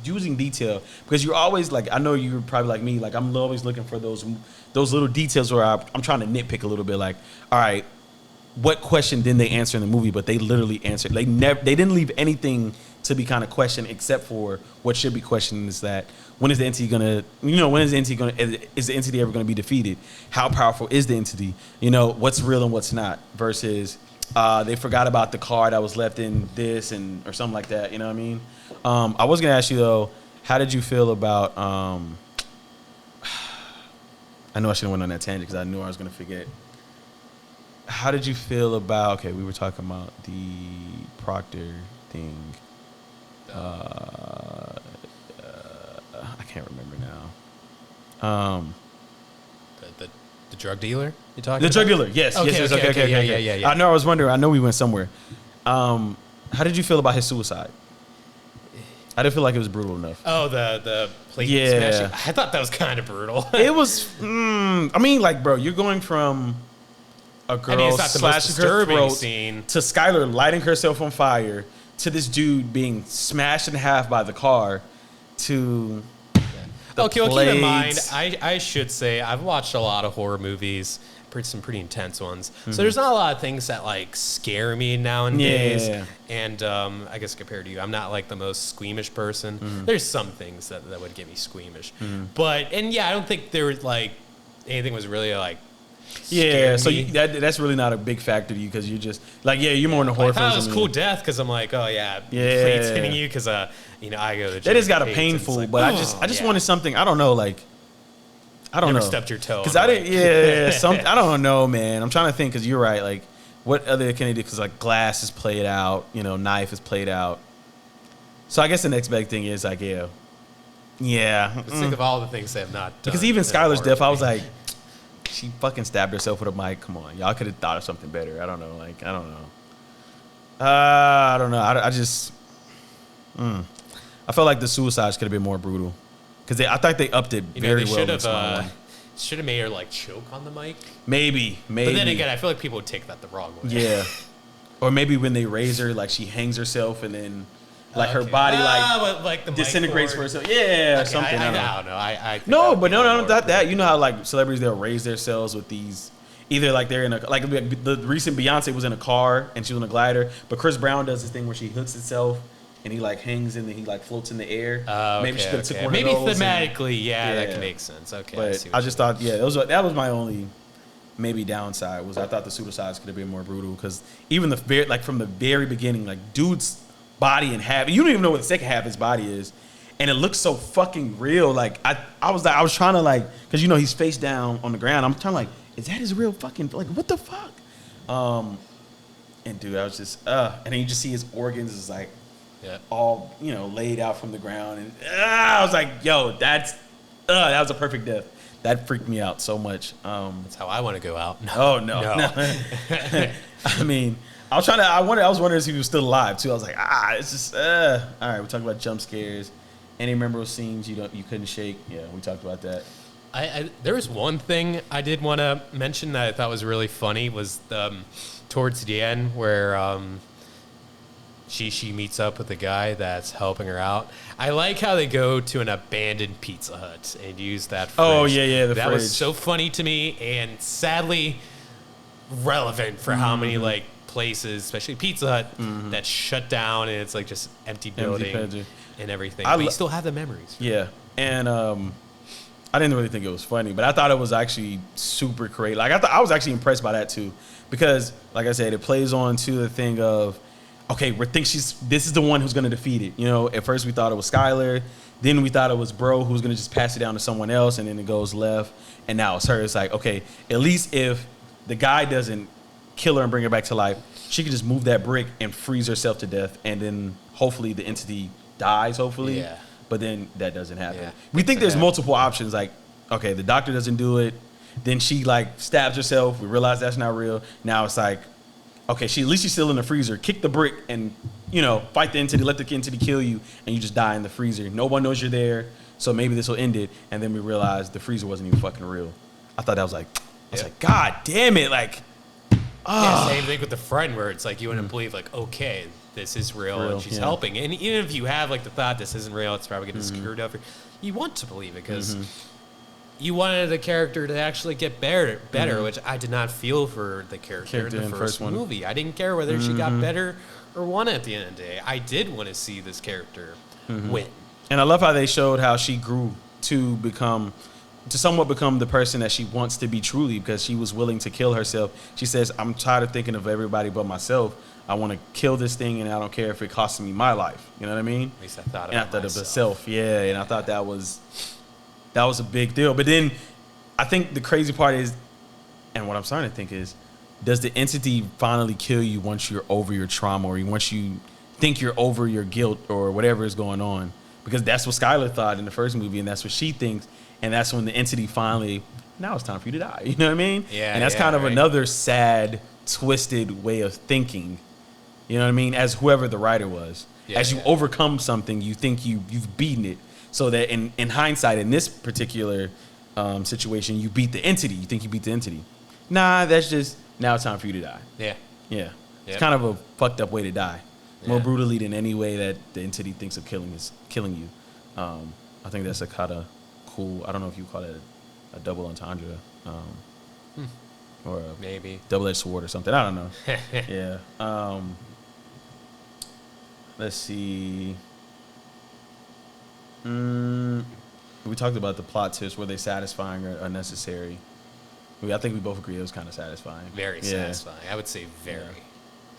[SPEAKER 3] using detail, because you're always like, I know you're probably like me, like, I'm always looking for those little details where I'm trying to nitpick a little bit, like, all right, what question didn't they answer in the movie? But they literally answered. They didn't leave anything to be kind of questioned, except for what should be questioned is that when is the entity gonna, is the entity ever gonna be defeated? How powerful is the entity? What's real and what's not, versus they forgot about the car that was left in this or something like that. You know what I mean? I was gonna ask you though, how did you feel about? I know I shouldn't went on that tangent because I knew I was gonna forget. How did you feel about? Okay, we were talking about the Proctor thing. I can't remember now.
[SPEAKER 4] The drug dealer you talking
[SPEAKER 3] about? The drug dealer, yes.
[SPEAKER 4] Okay. Yeah.
[SPEAKER 3] I know. I was wondering. I know we went somewhere. How did you feel about his suicide? I didn't feel like it was brutal enough.
[SPEAKER 4] Oh, the plate smashing. I thought that was kind of brutal.
[SPEAKER 3] It was. I mean, like, bro, you're going from a girl slashing her throat
[SPEAKER 4] scene
[SPEAKER 3] to Skylar lighting herself on fire to this dude being smashed in half by the car to.
[SPEAKER 4] Okay, well, keep in mind, I should say I've watched a lot of horror movies, some pretty intense ones. So there's not a lot of things that, like, scare me nowadays.
[SPEAKER 3] Yeah.
[SPEAKER 4] And I guess compared to you, I'm not, like, the most squeamish person. There's some things that would get me squeamish. But I don't think there was, like, anything was really, like,
[SPEAKER 3] so that's really not a big factor to you, because you're just like, you're more in the horror.
[SPEAKER 4] I thought it was cool death, because I'm like, plates hitting you, because I go to the
[SPEAKER 3] that is got a painful, like, but I just wanted something. I don't know, like, I don't know.
[SPEAKER 4] Never stepped your toe.
[SPEAKER 3] Because I didn't. I don't know, man. I'm trying to think, because you're right. Like, what other can they do? Because, like, glass is played out, knife is played out. So I guess the next big thing is like,
[SPEAKER 4] Think of all the things they have not done.
[SPEAKER 3] Because even Skylar's death, I was like, she fucking stabbed herself with a mic. Come on, y'all could have thought of something better. I don't know. Like, I don't know. I just. I felt like the suicides could have been more brutal, because I thought they upped it very well.
[SPEAKER 4] Should have made her, like, choke on the mic.
[SPEAKER 3] Maybe.
[SPEAKER 4] But then again, I feel like people would take that the wrong way.
[SPEAKER 3] Yeah. or maybe when they raise her, like she hangs herself and then like her body
[SPEAKER 4] like the
[SPEAKER 3] disintegrates
[SPEAKER 4] mic
[SPEAKER 3] for
[SPEAKER 4] cord.
[SPEAKER 3] herself. Yeah, or
[SPEAKER 4] Okay,
[SPEAKER 3] something.
[SPEAKER 4] I
[SPEAKER 3] don't know.
[SPEAKER 4] don't know. I think
[SPEAKER 3] No,
[SPEAKER 4] would
[SPEAKER 3] but
[SPEAKER 4] be
[SPEAKER 3] no,
[SPEAKER 4] more
[SPEAKER 3] not that. You
[SPEAKER 4] predictable.
[SPEAKER 3] know how like celebrities they'll raise their cells with these. Either like they're in a like the recent Beyonce was in a car and she was in a glider, but Chris Brown does this thing where she hooks itself and he like hangs and then he like floats in the air. Maybe she could have took one
[SPEAKER 4] Maybe
[SPEAKER 3] of those.
[SPEAKER 4] thematically, that
[SPEAKER 3] Yeah.
[SPEAKER 4] can make sense. Okay,
[SPEAKER 3] But
[SPEAKER 4] see
[SPEAKER 3] I
[SPEAKER 4] what
[SPEAKER 3] just
[SPEAKER 4] you mean.
[SPEAKER 3] thought, that was my only maybe downside was I thought the suicides could have been more brutal because even from the very beginning, like dude's body in half, you don't even know what the second half of his body is, and it looks so fucking real. Like I was trying to like because he's face down on the ground. I'm trying to like, is that his real fucking like what the fuck? And dude, I was just and then you just see his organs is like all laid out from the ground, and I was like, yo, that was a perfect death. That freaked me out so much.
[SPEAKER 4] That's how I want to go out. No.
[SPEAKER 3] Oh no. I mean, I was wondering if he was still alive too. I was like, it's just all right. We talked about jump scares. Any memorable scenes you couldn't shake? Yeah, we talked about that.
[SPEAKER 4] There was one thing I did want to mention that I thought was really funny was towards the end where she meets up with the guy that's helping her out. I like how they go to an abandoned Pizza Hut and use that fridge.
[SPEAKER 3] Oh, yeah, the
[SPEAKER 4] that
[SPEAKER 3] fridge.
[SPEAKER 4] was so funny to me and sadly relevant for how many like places, especially Pizza Hut, that shut down and it's like just empty building and everything. But you still have the memories.
[SPEAKER 3] Yeah, and I didn't really think it was funny, but I thought it was actually super creative. Like I was actually impressed by that too, because like I said, it plays on to the thing of, okay, this is the one who's gonna defeat it. At first we thought it was Skylar, then we thought it was Bro who's gonna just pass it down to someone else, and then it goes left, and now it's her. It's like, okay, at least if the guy doesn't kill her and bring her back to life, she can just move that brick and freeze herself to death, and then hopefully the entity dies. Hopefully,
[SPEAKER 4] Yeah.
[SPEAKER 3] But then that doesn't happen.
[SPEAKER 4] Yeah,
[SPEAKER 3] We think there's
[SPEAKER 4] happen.
[SPEAKER 3] multiple options. Like, okay, the doctor doesn't do it. Then she like stabs herself. We realize that's not real. Now it's like, okay, at least she's still in the freezer. Kick the brick and fight the entity. Let the entity kill you, and you just die in the freezer. No one knows you're there. So maybe this will end it. And then we realize the freezer wasn't even fucking real. I thought that was like, God damn it, like.
[SPEAKER 4] Yeah, same thing with the friend where it's like you wouldn't believe like, okay, this is real and she's helping. And even if you have like the thought this isn't real, it's probably getting screwed over. You want to believe it because you wanted the character to actually get better, which I did not feel for the character in the first movie. I didn't care whether she got better or won at the end of the day. I did want to see this character win.
[SPEAKER 3] And I love how they showed how she grew to somewhat become the person that she wants to be truly, because she was willing to kill herself. She says, I'm tired of thinking of everybody but myself. I want to kill this thing, and I don't care if it costs me my life. You know what I mean?
[SPEAKER 4] At least I thought
[SPEAKER 3] of myself. Yeah, and I thought that was a big deal. But then I think the crazy part is, and what I'm starting to think is, does the entity finally kill you once you're over your trauma, or once you think you're over your guilt or whatever is going on? Because that's what Skylar thought in the first movie, and that's what she thinks. And that's when the entity finally, now it's time for you to die. You know what I mean?
[SPEAKER 4] Yeah.
[SPEAKER 3] And that's kind of another sad, twisted way of thinking. You know what I mean? As whoever the writer was. As you overcome something, you think you've beaten it. So that in hindsight, in this particular situation, you beat the entity. You think you beat the entity. Nah, that's just, now it's time for you to die.
[SPEAKER 4] Yeah.
[SPEAKER 3] Yeah. It's kind of a fucked up way to die. More brutally than any way that the entity thinks of killing you. I think that's a kind of cool, I don't know if you call it a double entendre, or a
[SPEAKER 4] maybe
[SPEAKER 3] double-edged sword or something. I don't know. Yeah. Let's see. We talked about the plot twists. Were they satisfying or unnecessary? I think we both agree it was kind of satisfying.
[SPEAKER 4] Very satisfying. I would say very.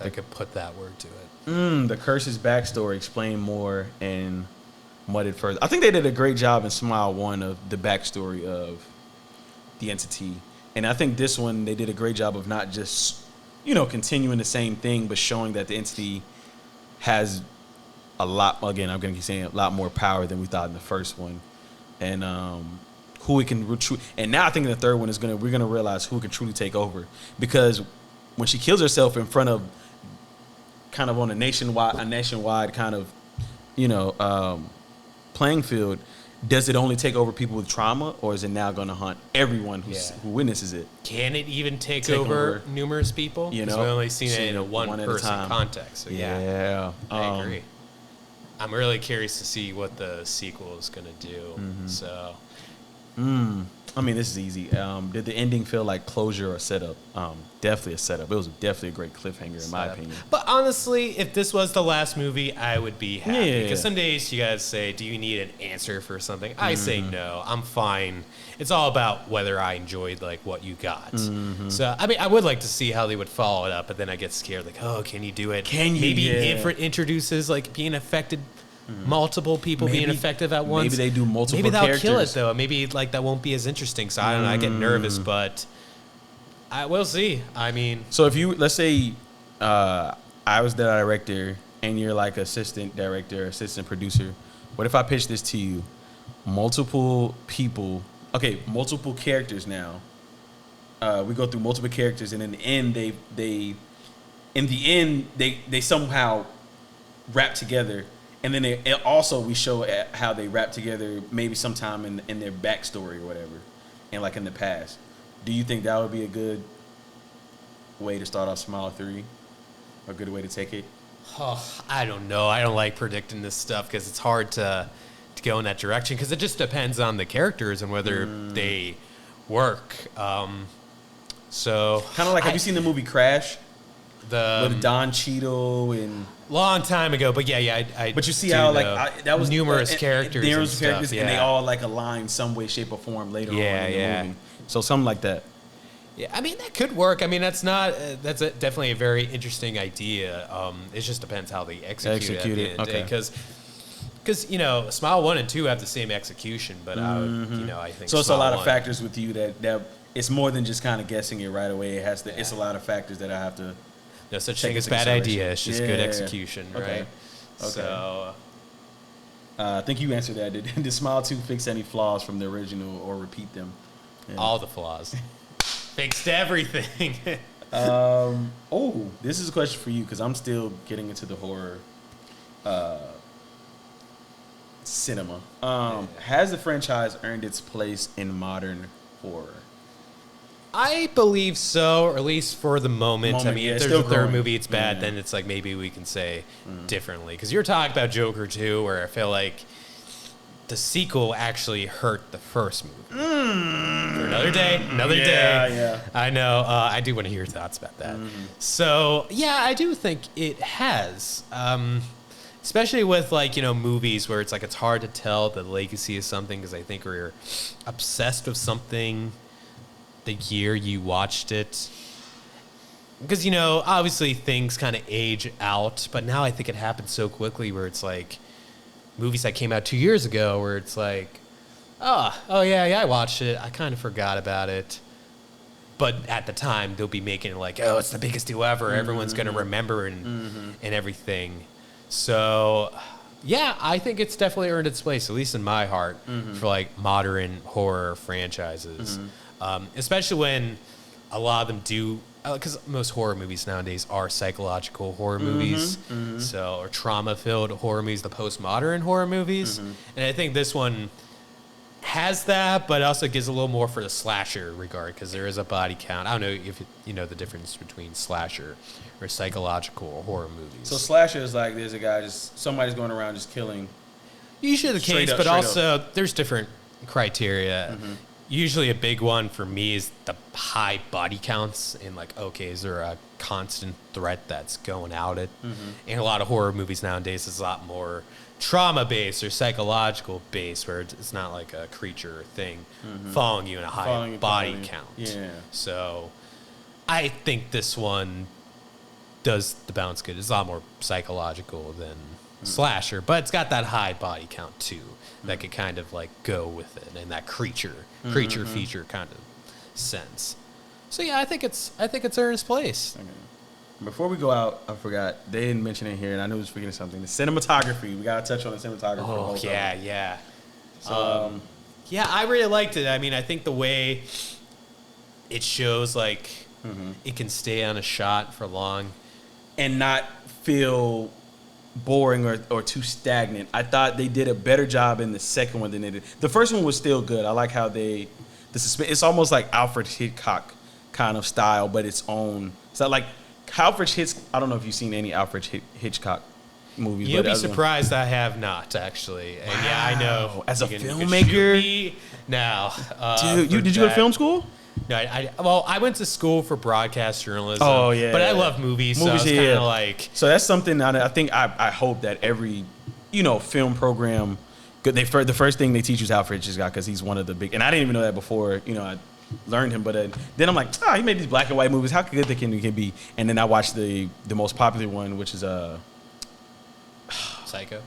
[SPEAKER 4] I could put that word to it.
[SPEAKER 3] The curse's backstory explained more and mudded further. I think they did a great job in Smile 1 of the backstory of the entity. And I think this one, they did a great job of not just, continuing the same thing, but showing that the entity has a lot, again, I'm going to keep saying a lot more power than we thought in the first one. And who it can recruit. And now I think in the third one we're going to realize who can truly take over. Because when she kills herself in front of kind of on a nationwide kind of, playing field, does it only take over people with trauma, or is it now going to hunt everyone who witnesses it?
[SPEAKER 4] Can it even take over numerous people?
[SPEAKER 3] You know,
[SPEAKER 4] we've only seen it in a one-person context. So
[SPEAKER 3] yeah,
[SPEAKER 4] I agree. I'm really curious to see what the sequel is going to do. So,
[SPEAKER 3] I mean, this is easy. Did the ending feel like closure or setup? Definitely a setup. It was definitely a great cliffhanger, in my opinion.
[SPEAKER 4] But honestly, if this was the last movie, I would be happy.
[SPEAKER 3] Yeah.
[SPEAKER 4] Because some days you guys say, do you need an answer for something? I say no. I'm fine. It's all about whether I enjoyed like what you got. So, I mean, I would like to see how they would follow it up, but then I get scared like, oh, can you do it?
[SPEAKER 3] Can you?
[SPEAKER 4] Maybe if it introduces like being affected, multiple people being effective at once.
[SPEAKER 3] Maybe they do multiple
[SPEAKER 4] Maybe they'll
[SPEAKER 3] characters.
[SPEAKER 4] kill it though. Maybe like that won't be as interesting. So I don't know. I get nervous, but I will see. I mean,
[SPEAKER 3] So if you, let's say I was the director and you're like assistant director, assistant producer, what if I pitch this to you? Multiple people, multiple characters now. We go through multiple characters, and in the end, they somehow rap together. And then we show how they rap together, maybe sometime in their backstory or whatever, and like in the past. Do you think that would be a good way to start off Smile 3? A good way to take it?
[SPEAKER 4] I don't know. I don't like predicting this stuff because it's hard to go in that direction because it just depends on the characters and whether they work. So
[SPEAKER 3] kind of like, have you seen the movie Crash? With Don Cheadle and
[SPEAKER 4] long time ago, but yeah.
[SPEAKER 3] But you see how that was
[SPEAKER 4] numerous characters,
[SPEAKER 3] and they all like align some way, shape, or form later on in the movie. So something like that.
[SPEAKER 4] Yeah, I mean that could work. I mean that's definitely a very interesting idea. It just depends how they execute it. Okay. Because Smile 1 and 2 have the same execution, but I think
[SPEAKER 3] so. It's a lot of factors with you that it's more than just kind of guessing it right away. It's a lot of factors that I have to.
[SPEAKER 4] No such thing as bad idea. It's just good execution, right?
[SPEAKER 3] Okay.
[SPEAKER 4] So,
[SPEAKER 3] I think you answered that. Did Smile 2 fix any flaws from the original or repeat them? Yeah.
[SPEAKER 4] All the flaws. Fixed everything.
[SPEAKER 3] This is a question for you because I'm still getting into the horror cinema. Has the franchise earned its place in modern horror?
[SPEAKER 4] I believe so, or at least for the moment. I mean, if there's a third movie, it's bad, then it's like maybe we can say differently. Because you're talking about Joker 2, where I feel like the sequel actually hurt the first movie. For another day.
[SPEAKER 3] Yeah.
[SPEAKER 4] I know. I do want to hear your thoughts about that. So, yeah, I do think it has. Especially with, movies where it's like it's hard to tell the legacy of something because I think we're obsessed with something the year you watched it. Because, obviously things kind of age out, but now I think it happens so quickly where it's like movies that came out 2 years ago where it's like, oh yeah, I watched it. I kind of forgot about it. But at the time, they'll be making it like, oh, it's the biggest deal ever. Everyone's going to remember and everything. So, yeah, I think it's definitely earned its place, at least in my heart, for modern horror franchises. Especially when a lot of them do, because most horror movies nowadays are psychological horror movies, or trauma-filled horror movies, the postmodern horror movies. And I think this one has that, but also gives a little more for the slasher regard, because there is a body count. I don't know if you know the difference between slasher or psychological horror movies.
[SPEAKER 3] So slasher is like there's a guy somebody's going around just killing.
[SPEAKER 4] Usually the case, but also there's different criteria. Usually a big one for me is the high body counts and is there a constant threat that's going out it? And a lot of horror movies nowadays is a lot more trauma-based or psychological-based where it's not like a creature or thing following you in a high body count.
[SPEAKER 3] Yeah.
[SPEAKER 4] So I think this one does the balance good. It's a lot more psychological than slasher, but it's got that high body count too that could kind of go with it and that creature feature kind of sense. So yeah, I think it's earned its place.
[SPEAKER 3] Okay. Before we go out, I forgot they didn't mention it here, and I knew I was forgetting something. The cinematography. We gotta touch on the cinematography.
[SPEAKER 4] Oh yeah. So yeah, I really liked it. I mean, I think the way it shows it can stay on a shot for long
[SPEAKER 3] and not feel boring or too stagnant. I thought they did a better job in the second one than they did. The first one was still good. I like how the suspense. It's almost like Alfred Hitchcock kind of style, but its own. So like Alfred Hitchcock. I don't know if you've seen any Alfred Hitchcock movies.
[SPEAKER 4] You'll be surprised I have not, actually. And yeah, I know.
[SPEAKER 3] As a
[SPEAKER 4] you can
[SPEAKER 3] filmmaker?
[SPEAKER 4] shoot me now.
[SPEAKER 3] Dude, did you go to film school?
[SPEAKER 4] No, I went to school for broadcast journalism.
[SPEAKER 3] Oh, yeah.
[SPEAKER 4] But I love movies, so it's kind of like.
[SPEAKER 3] So that's something that I think I hope that every, film program, the first thing they teach you is Alfred Hitchcock because he's one of the big, and I didn't even know that before, I learned him, but then I'm like, he made these black and white movies. How good they can be? And then I watched the most popular one, which is Psycho.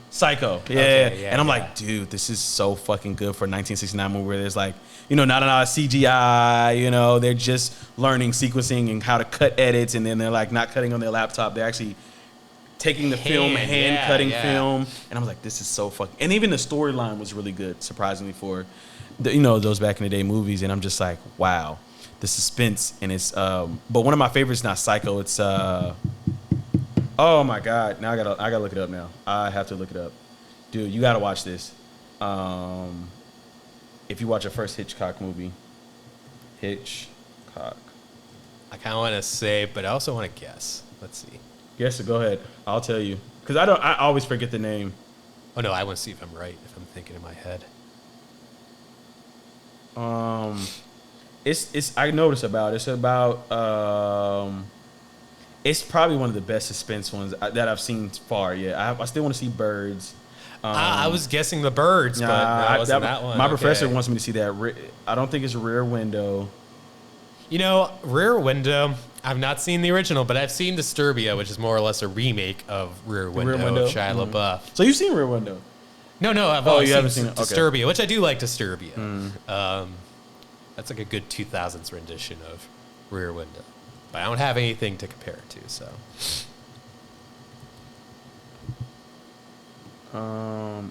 [SPEAKER 3] Yeah.
[SPEAKER 4] Okay,
[SPEAKER 3] and I'm like, dude, this is so fucking good for a 1969 movie where there's like, not a lot of CGI, they're just learning sequencing and how to cut edits, and then they're like not cutting on their laptop. They're actually taking the film, cutting film. And I was like, this is so fucking, and even the storyline was really good, surprisingly for those back in the day movies. And I'm just like, wow, the suspense. And it's, but one of my favorites is not Psycho. It's, oh my God. Now I gotta look it up now. I have to look it up. Dude, you gotta watch this. If you watch a first Hitchcock movie. Hitchcock.
[SPEAKER 4] I kind of want to say, but I also want to guess. Let's see.
[SPEAKER 3] Guess it, go ahead. I'll tell you. Because I always forget the name.
[SPEAKER 4] Oh no, I want to see if I'm right, if I'm thinking in my head.
[SPEAKER 3] It's I noticed about it. It's about it's probably one of the best suspense ones that I've seen far. Yeah, I still want to see Birds.
[SPEAKER 4] I was guessing The Birds, but that wasn't that one.
[SPEAKER 3] My professor wants me to see that. I don't think it's Rear Window.
[SPEAKER 4] Rear Window, I've not seen the original, but I've seen Disturbia, which is more or less a remake of Rear Window of Shia LaBeouf.
[SPEAKER 3] So you've seen Rear Window?
[SPEAKER 4] No, I've only
[SPEAKER 3] you
[SPEAKER 4] seen
[SPEAKER 3] haven't seen it?
[SPEAKER 4] Disturbia,
[SPEAKER 3] Okay.
[SPEAKER 4] which I do like Disturbia. That's like a good 2000s rendition of Rear Window. But I don't have anything to compare it to, so.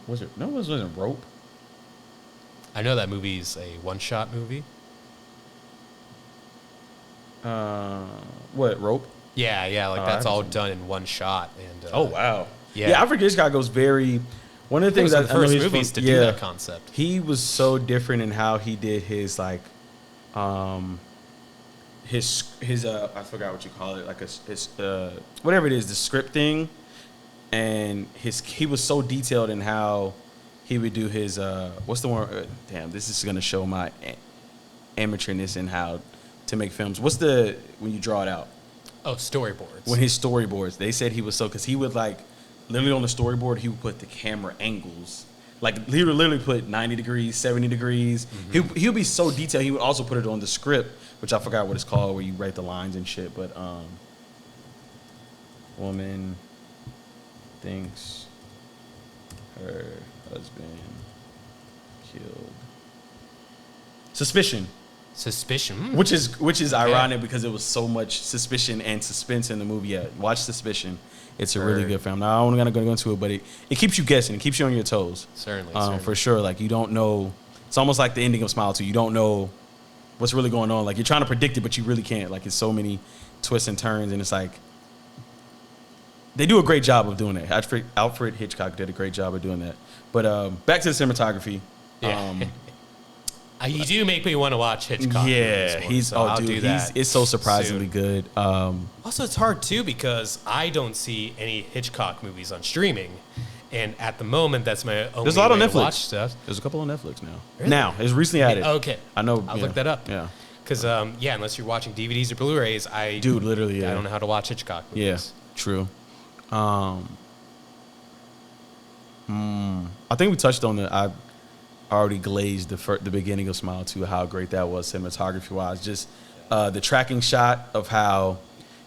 [SPEAKER 3] Wasn't Rope?
[SPEAKER 4] I know that movie's a one-shot movie.
[SPEAKER 3] What, Rope?
[SPEAKER 4] Yeah, that's all done in one shot. And
[SPEAKER 3] Oh, wow.
[SPEAKER 4] Yeah.
[SPEAKER 3] Alfred Hitchcock goes very. One of the things
[SPEAKER 4] It was
[SPEAKER 3] that
[SPEAKER 4] the first movies to do that concept.
[SPEAKER 3] He was so different in how he did his his I forgot what you call it, like his whatever it is, the script thing, and he was so detailed in how he would do his what's the one? Damn, this is gonna show my amateurness in how to make films. What's the when you draw it out?
[SPEAKER 4] Oh, storyboards.
[SPEAKER 3] When his storyboards, they said he was so because he would like literally on the storyboard he would put the camera angles. Like he would literally put 90 degrees, 70 degrees. Mm-hmm. He would be so detailed. He would also put it on the script, which I forgot what it's called, where you write the lines and shit. But woman thinks her husband killed. Suspicion. Which is ironic because it was so much suspicion and suspense in the movie. Yeah, watch Suspicion. It's a really good film. Now, I'm not going to go into it, but it keeps you guessing. It keeps you on your toes.
[SPEAKER 4] Certainly.
[SPEAKER 3] For sure. Like, you don't know. It's almost like the ending of Smile 2. You don't know what's really going on. Like, you're trying to predict it, but you really can't. Like, it's so many twists and turns, and it's like, they do a great job of doing that. Alfred Hitchcock did a great job of doing that. But back to the cinematography.
[SPEAKER 4] Yeah. You do make me want to watch Hitchcock.
[SPEAKER 3] Yeah, it's so surprisingly good.
[SPEAKER 4] Also, it's hard too because I don't see any Hitchcock movies on streaming, and at the moment, that's my only
[SPEAKER 3] There's a lot on
[SPEAKER 4] way
[SPEAKER 3] Netflix.
[SPEAKER 4] to watch stuff.
[SPEAKER 3] There's a couple on Netflix now.
[SPEAKER 4] Really?
[SPEAKER 3] Now it's recently added.
[SPEAKER 4] Okay,
[SPEAKER 3] I know.
[SPEAKER 4] I'll look that up.
[SPEAKER 3] Yeah,
[SPEAKER 4] because unless you're watching DVDs or Blu-rays,
[SPEAKER 3] literally,
[SPEAKER 4] I don't know how to watch Hitchcock movies.
[SPEAKER 3] Yeah, true. I think we touched on it. I already glazed the beginning of Smile 2, how great that was cinematography wise. Just the tracking shot of how,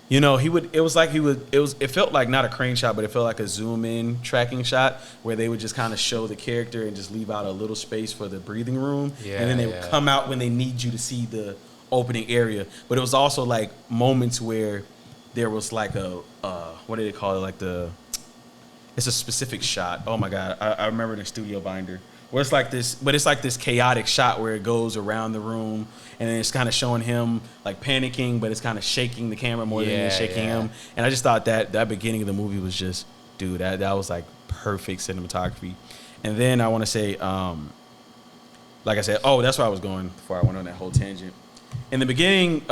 [SPEAKER 3] it felt like not a crane shot, but it felt like a zoom in tracking shot where they would just kind of show the character and just leave out a little space for the breathing room.
[SPEAKER 4] Yeah,
[SPEAKER 3] and then they would come out when they need you to see the opening area. But it was also like moments where there was like what do they call it? Like it's a specific shot. Oh my God. I remember in the studio binder. Where it's like this chaotic shot where it goes around the room and then it's kind of showing him like panicking, but it's kind of shaking the camera more than it's shaking him. And I just thought that beginning of the movie was just dude, that was like perfect cinematography. And then I want to say, like I said, that's where I was going before I went on that whole tangent. In the beginning,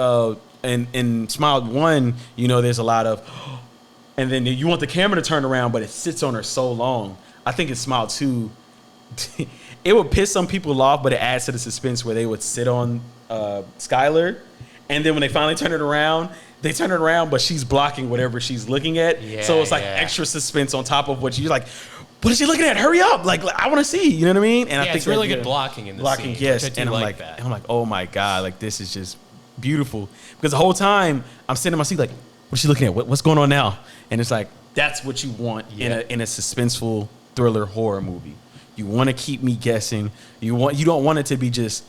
[SPEAKER 3] in Smile 1, there's a lot of, and then you want the camera to turn around, but it sits on her so long. I think in Smile 2, it would piss some people off, but it adds to the suspense where they would sit on Skylar, and then when they finally turn it around, they turn it around, but she's blocking whatever she's looking at.
[SPEAKER 4] Yeah,
[SPEAKER 3] so it's like extra suspense on top of what you're like, what is she looking at? Hurry up. Like, I want to see, you know what I mean? And I think
[SPEAKER 4] it's really good blocking in the scene.
[SPEAKER 3] Yes.
[SPEAKER 4] I do
[SPEAKER 3] And I'm
[SPEAKER 4] like
[SPEAKER 3] like,
[SPEAKER 4] that.
[SPEAKER 3] and I'm like, oh my God, like this is just beautiful. Because the whole time I'm sitting in my seat like, what's she looking at? What's going on now? And it's like, that's what you want in a suspenseful thriller horror movie. You want to keep me guessing. You don't want it to be just,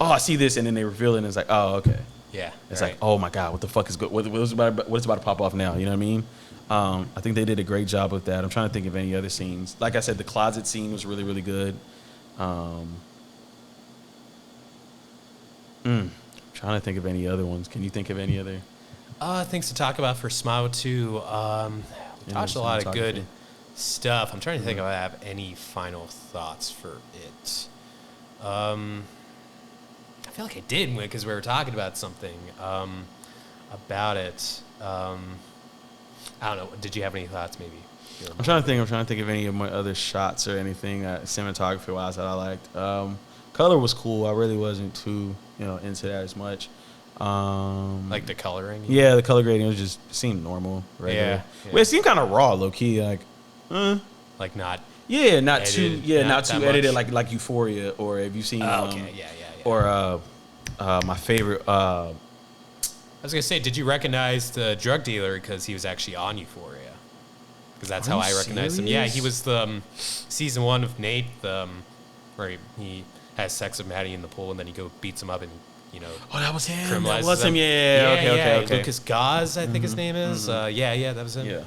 [SPEAKER 3] I see this, and then they reveal it, and it's like, oh, okay.
[SPEAKER 4] Yeah.
[SPEAKER 3] It's like, oh my God, what the fuck is good? What's about to pop off now? You know what I mean? I think they did a great job with that. I'm trying to think of any other scenes. Like I said, the closet scene was really, really good. Trying to think of any other ones. Can you think of any other?
[SPEAKER 4] Things to talk about for Smile 2. We touched a lot of good stuff. I'm trying to think if I have any final thoughts for it. I feel like I did because we were talking about something about it. I don't know. Did you have any thoughts? Maybe.
[SPEAKER 3] I'm trying to think of any of my other shots or anything cinematography wise that I liked. Color was cool. I really wasn't too into that as much.
[SPEAKER 4] Like the coloring.
[SPEAKER 3] Yeah, the color grading was just seemed normal. Regular.
[SPEAKER 4] Yeah.
[SPEAKER 3] Well, it seemed kind of raw, low key. Like
[SPEAKER 4] not.
[SPEAKER 3] Yeah, not
[SPEAKER 4] edited,
[SPEAKER 3] too. Yeah, not too edited
[SPEAKER 4] much.
[SPEAKER 3] like Euphoria, or have you seen?
[SPEAKER 4] Okay. Yeah.
[SPEAKER 3] Or my favorite.
[SPEAKER 4] I was gonna say, did you recognize the drug dealer because he was actually on Euphoria? Because that's how I recognized him. Yeah, he was the season 1 of Nate, where he has sex with Maddie in the pool, and then he beats him up and
[SPEAKER 3] Oh, that was him.
[SPEAKER 4] criminalizes
[SPEAKER 3] That was him.
[SPEAKER 4] them.
[SPEAKER 3] Yeah. Okay.
[SPEAKER 4] Lucas Gaz, I think his name is. Yeah, that was him.
[SPEAKER 3] Yeah.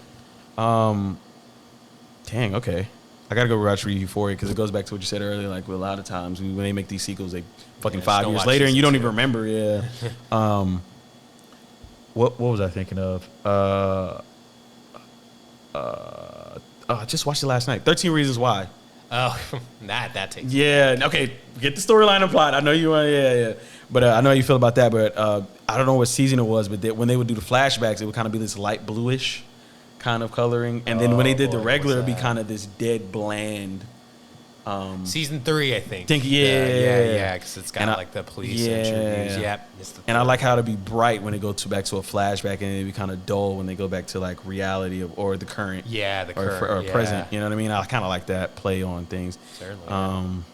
[SPEAKER 3] Dang. Okay. I gotta go watch Euphoria because it goes back to what you said earlier. Like, with a lot of times when they make these sequels, they fucking 5
[SPEAKER 4] don't
[SPEAKER 3] years
[SPEAKER 4] watch
[SPEAKER 3] later, and you don't
[SPEAKER 4] season
[SPEAKER 3] even remember. Yeah. What was I thinking of? I just watched it last night. 13 Reasons Why.
[SPEAKER 4] Oh, that takes.
[SPEAKER 3] Yeah. Okay. Get the storyline and plot. I know you want. Yeah. But I know how you feel about that. But I don't know what season it was. But when they would do the flashbacks, it would kind of be this light bluish kind of coloring, and then when they did the regular, it'd be kind of this dead bland.
[SPEAKER 4] Season 3, I think.
[SPEAKER 3] Yeah,
[SPEAKER 4] because it's got like the police interviews. Yep.
[SPEAKER 3] And I like how it'd be bright when it goes back to a flashback, and it'd be kind of dull when they go back to like reality or the current.
[SPEAKER 4] Yeah, the current
[SPEAKER 3] or present. You know what I mean? I kind of like that play on things.
[SPEAKER 4] Certainly.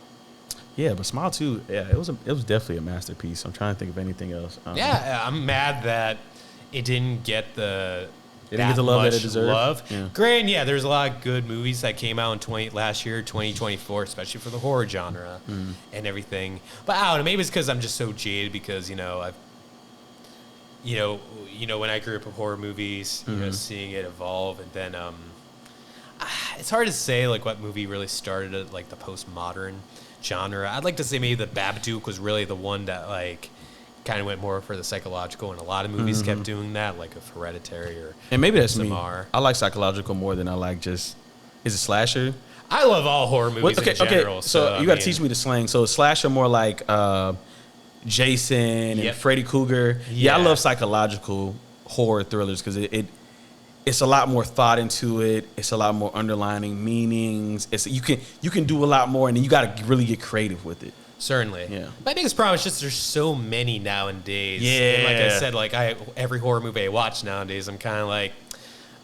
[SPEAKER 3] Yeah, but Smile 2, it was definitely a masterpiece. I'm trying to think of anything else.
[SPEAKER 4] I'm mad that it didn't get the.
[SPEAKER 3] They didn't get the love that it deserved.
[SPEAKER 4] Yeah. Granted, there's a lot of good movies that came out in last year, 2024, especially for the horror genre and everything. But I don't know, maybe it's because I'm just so jaded because I've when I grew up with horror movies, seeing it evolve, and then it's hard to say like what movie really started it, like the postmodern genre. I'd like to say maybe the Babadook was really the one that like kind of went more for the psychological, and a lot of movies kept doing that, like a Hereditary or
[SPEAKER 3] and maybe that's
[SPEAKER 4] Samar.
[SPEAKER 3] Me. I like psychological more than I like just is it slasher.
[SPEAKER 4] I love all horror movies in general.
[SPEAKER 3] Okay, so you got to teach me the slang. So slasher more like Jason and Freddy Krueger. Yeah, I love psychological horror thrillers because it's a lot more thought into it. It's a lot more underlining meanings. You can do a lot more, and then you got to really get creative with it.
[SPEAKER 4] Certainly.
[SPEAKER 3] Yeah.
[SPEAKER 4] My biggest problem is just there's so many nowadays.
[SPEAKER 3] Yeah.
[SPEAKER 4] And like I said, like every horror movie I watch nowadays, I'm kind of like,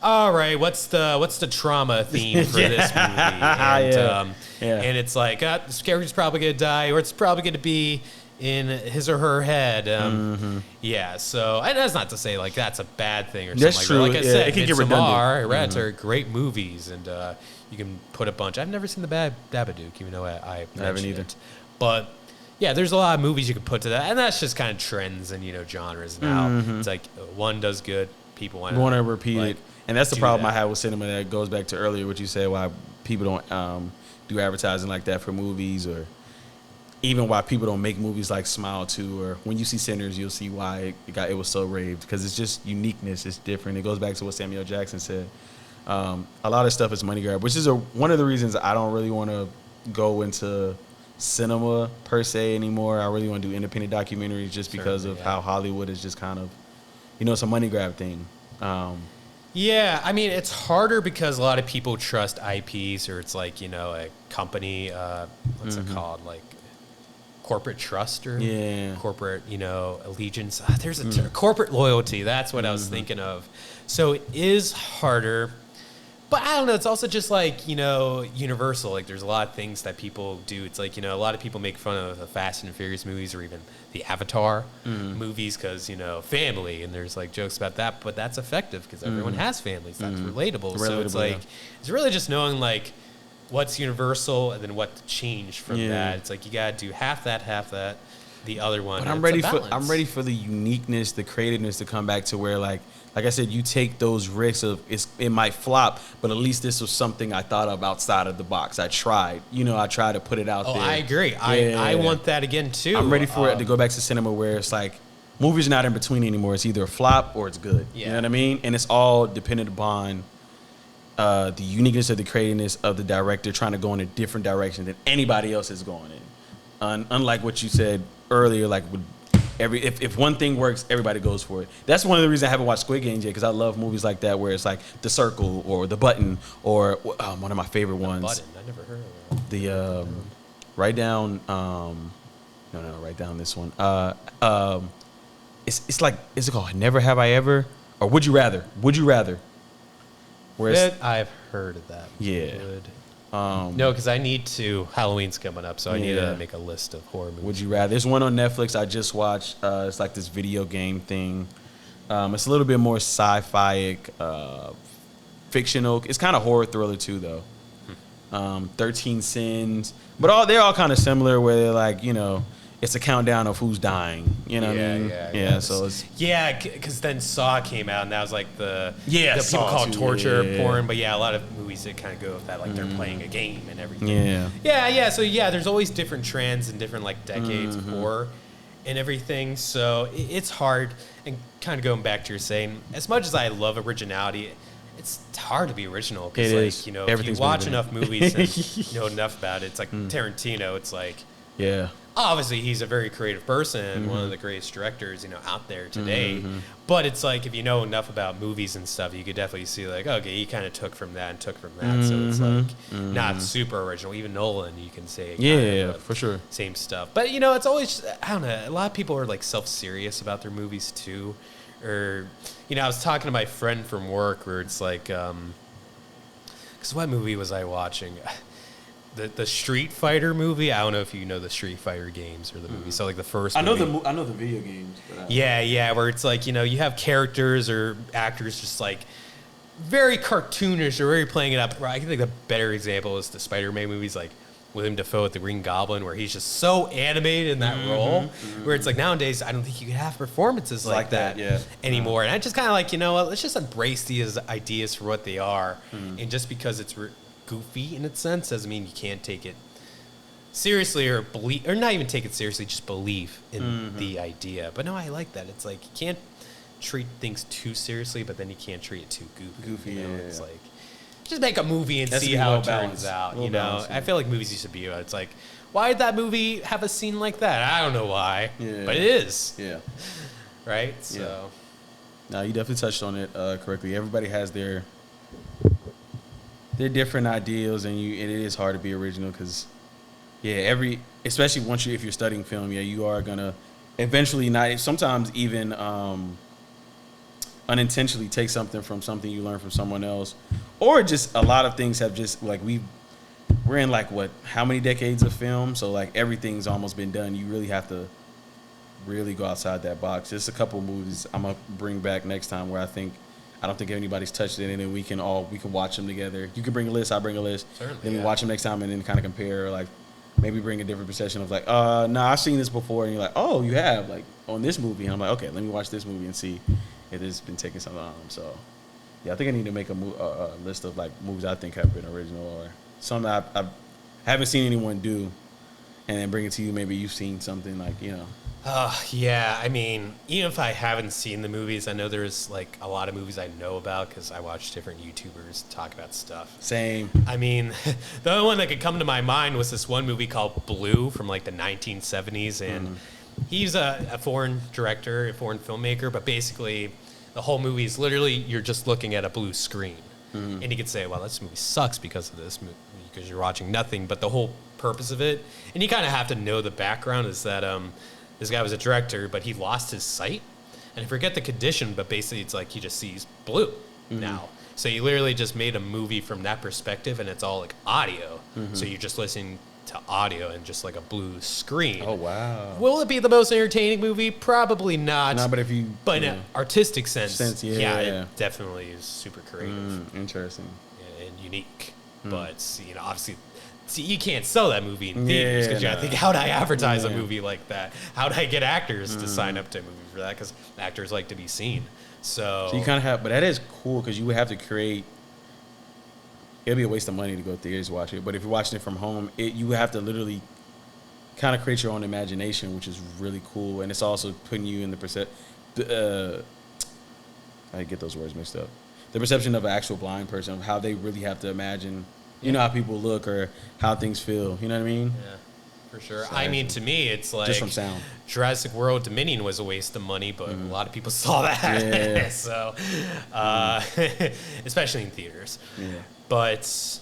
[SPEAKER 4] all right, what's the trauma theme for this movie? And, and it's like, this character's probably gonna die, or it's probably gonna be in his or her head. Yeah. So, and that's not to say like that's a bad thing or something.
[SPEAKER 3] That's
[SPEAKER 4] like
[SPEAKER 3] true.
[SPEAKER 4] that. Like I said,
[SPEAKER 3] it can get
[SPEAKER 4] Midsommar,
[SPEAKER 3] redundant.
[SPEAKER 4] Hereditary, great movies, and you can put a bunch. I've never seen the Babadook, even though I
[SPEAKER 3] haven't either.
[SPEAKER 4] It. But yeah, there's a lot of movies you could put to that, and that's just kind of trends and genres now. It's like one does good, people want
[SPEAKER 3] to repeat it, and that's the problem I
[SPEAKER 4] have
[SPEAKER 3] have with cinema. That goes back to earlier what you said, why people don't do advertising like that for movies, or even why people don't make movies like Smile 2, or when you see Sinners, you'll see why it was so raved, because it's just uniqueness. It's different. It goes back to what Samuel Jackson said. A lot of stuff is money grab, which is one of the reasons I don't really want to go into cinema per se anymore. I really want to do independent documentaries just because of how Hollywood is just kind of, it's a money grab thing.
[SPEAKER 4] Yeah, I mean, it's harder because a lot of people trust IPs, or it's like, a company, what's it called? Like corporate trust or corporate, allegiance. There's a corporate loyalty. That's what I was thinking of. So it is harder. But I don't know. It's also just like, universal. Like there's a lot of things that people do. It's like, a lot of people make fun of the Fast and Furious movies or even the Avatar movies because, family. And there's like jokes about that. But that's effective because everyone has families. That's relatable. So it's like, it's really just knowing like what's universal and then what to change from that. It's like you got to do half that, the other one.
[SPEAKER 3] But I'm ready for the uniqueness, the creativeness to come back to where like I said, you take those risks of it might flop, but at least this was something I thought of outside of the box. I tried, I tried to put it out there.
[SPEAKER 4] I agree. I want that again too.
[SPEAKER 3] I'm ready for it to go back to cinema where it's like movies are not in between anymore. It's either a flop or it's good. Yeah. You know what I mean? And it's all dependent upon the uniqueness of the creativeness of the director trying to go in a different direction than anybody else is going in. Unlike what you said earlier, like with if one thing works, everybody goes for it. That's one of the reasons I haven't watched Squid Games yet, because I love movies like that where it's like The Circle or The Button or one of my favorite ones.
[SPEAKER 4] Button, I never heard of that.
[SPEAKER 3] The write down write down this one. It's like, is it called Never Have I Ever or Would You Rather? Would You Rather? Where
[SPEAKER 4] I've heard of that.
[SPEAKER 3] Yeah.
[SPEAKER 4] No, because I need to. Halloween's coming up, so I need to make a list of horror movies.
[SPEAKER 3] Would you rather? There's one on Netflix I just watched. It's like this video game thing. It's a little bit more sci-fi, fictional. It's kind of horror thriller too, though. 13 Sins, but they're all kind of similar. Where they're like, it's a countdown of who's dying. You know what I mean? Yeah. So it's
[SPEAKER 4] because then Saw came out, and that was like the
[SPEAKER 3] Saw
[SPEAKER 4] people call it torture porn. But a lot of movies that kind of go with that, like they're playing a game and everything. Yeah. So there's always different trends and different like decades of horror and everything. So it's hard. And kind of going back to your saying, as much as I love originality, it's hard to be original because if you watch enough movies and you know enough about it, it's like Tarantino. It's like obviously he's a very creative person, one of the greatest directors out there today. But it's like if you know enough about movies and stuff, you could definitely see like, okay, he kind of took from that and took from that. So it's like not super original. Even Nolan, you can say
[SPEAKER 3] for sure
[SPEAKER 4] same stuff. But it's always, I don't know, a lot of people are like self-serious about their movies too. Or I was talking to my friend from work where it's like, because what movie was I watching? The Street Fighter movie. I don't know if you know the Street Fighter games or the movie. So like the first movie.
[SPEAKER 3] I know the video games. But
[SPEAKER 4] where it's like, you have characters or actors just like very cartoonish or very playing it up. I think the better example is the Spider-Man movies, like William Dafoe with the Green Goblin, where he's just so animated in that role, where it's like nowadays I don't think you could have performances like that anymore. And I just kind of like, let's just embrace these ideas for what they are. And just because it's goofy in its sense doesn't mean you can't take it seriously or believe, or not even take it seriously, just believe in the idea. But no, I like that. It's like you can't treat things too seriously, but then you can't treat it too goofy. It's like just make a movie and see how it turns out. I feel like movies used to be it's like, why did that movie have a scene like that? I don't know why, but it is. Right. So
[SPEAKER 3] no, you definitely touched on it correctly. Everybody has their different ideals, and it is hard to be original because especially if you're studying film, you are gonna eventually sometimes even unintentionally take something from something you learn from someone else, or just a lot of things have just like we're in like how many decades of film, so like everything's almost been done. You really have to really go outside that box. There's a couple movies I'm gonna bring back next time where I don't think anybody's touched it, and then we can watch them together. You can bring a list, I bring a list. Certainly, then we watch them next time, and then kind of compare, like maybe bring a different perception of like, I've seen this before, and you're like, oh, you have, like on this movie, and I'm like, okay, let me watch this movie and see if it's been taking something on. So I think I need to make a list of like movies I think have been original or something I haven't seen anyone do. and then bring it to you. Maybe you've seen something like, you know.
[SPEAKER 4] Yeah, I mean, even if I haven't seen the movies, I know there's like a lot of movies I know about because I watch different YouTubers talk about stuff.
[SPEAKER 3] Same.
[SPEAKER 4] I mean, the only one that could come to my mind was this one movie called Blue from like the 1970s, and he's a foreign director, a foreign filmmaker, but basically the whole movie is literally you're just looking at a blue screen. And you could say, well, this movie sucks because of this movie, because you're watching nothing, but the whole purpose of it, and you kind of have to know the background, is that this guy was a director, but he lost his sight. And I forget the condition, but basically it's like he just sees blue now. So he literally just made a movie from that perspective, and it's all like audio. So you're just listening to audio and just like a blue screen.
[SPEAKER 3] Oh, wow.
[SPEAKER 4] Will it be the most entertaining movie? Probably not.
[SPEAKER 3] No, but if you...
[SPEAKER 4] But
[SPEAKER 3] yeah.
[SPEAKER 4] in an artistic sense,
[SPEAKER 3] yeah.
[SPEAKER 4] it definitely is super creative.
[SPEAKER 3] Interesting.
[SPEAKER 4] And unique. But, you know, obviously... See, you can't sell that movie in theaters because you got to think, how do I advertise a movie like that? How do I get actors to sign up to a movie for that? Because actors like to be seen. So
[SPEAKER 3] you kind of have, but that is cool because you would have to create. It'd be a waste of money to go to theaters to watch it. But if you're watching it from home, you have to literally kind of create your own imagination, which is really cool. And it's also putting you in the I get those words mixed up. The perception of an actual blind person, of how they really have to imagine. You know how people look or how things feel. You know what I mean?
[SPEAKER 4] Yeah, for sure. I mean, to me, it's like
[SPEAKER 3] just from sound.
[SPEAKER 4] Jurassic World Dominion was a waste of money, but a lot of people saw that.
[SPEAKER 3] Yeah.
[SPEAKER 4] So, especially in theaters.
[SPEAKER 3] Yeah.
[SPEAKER 4] But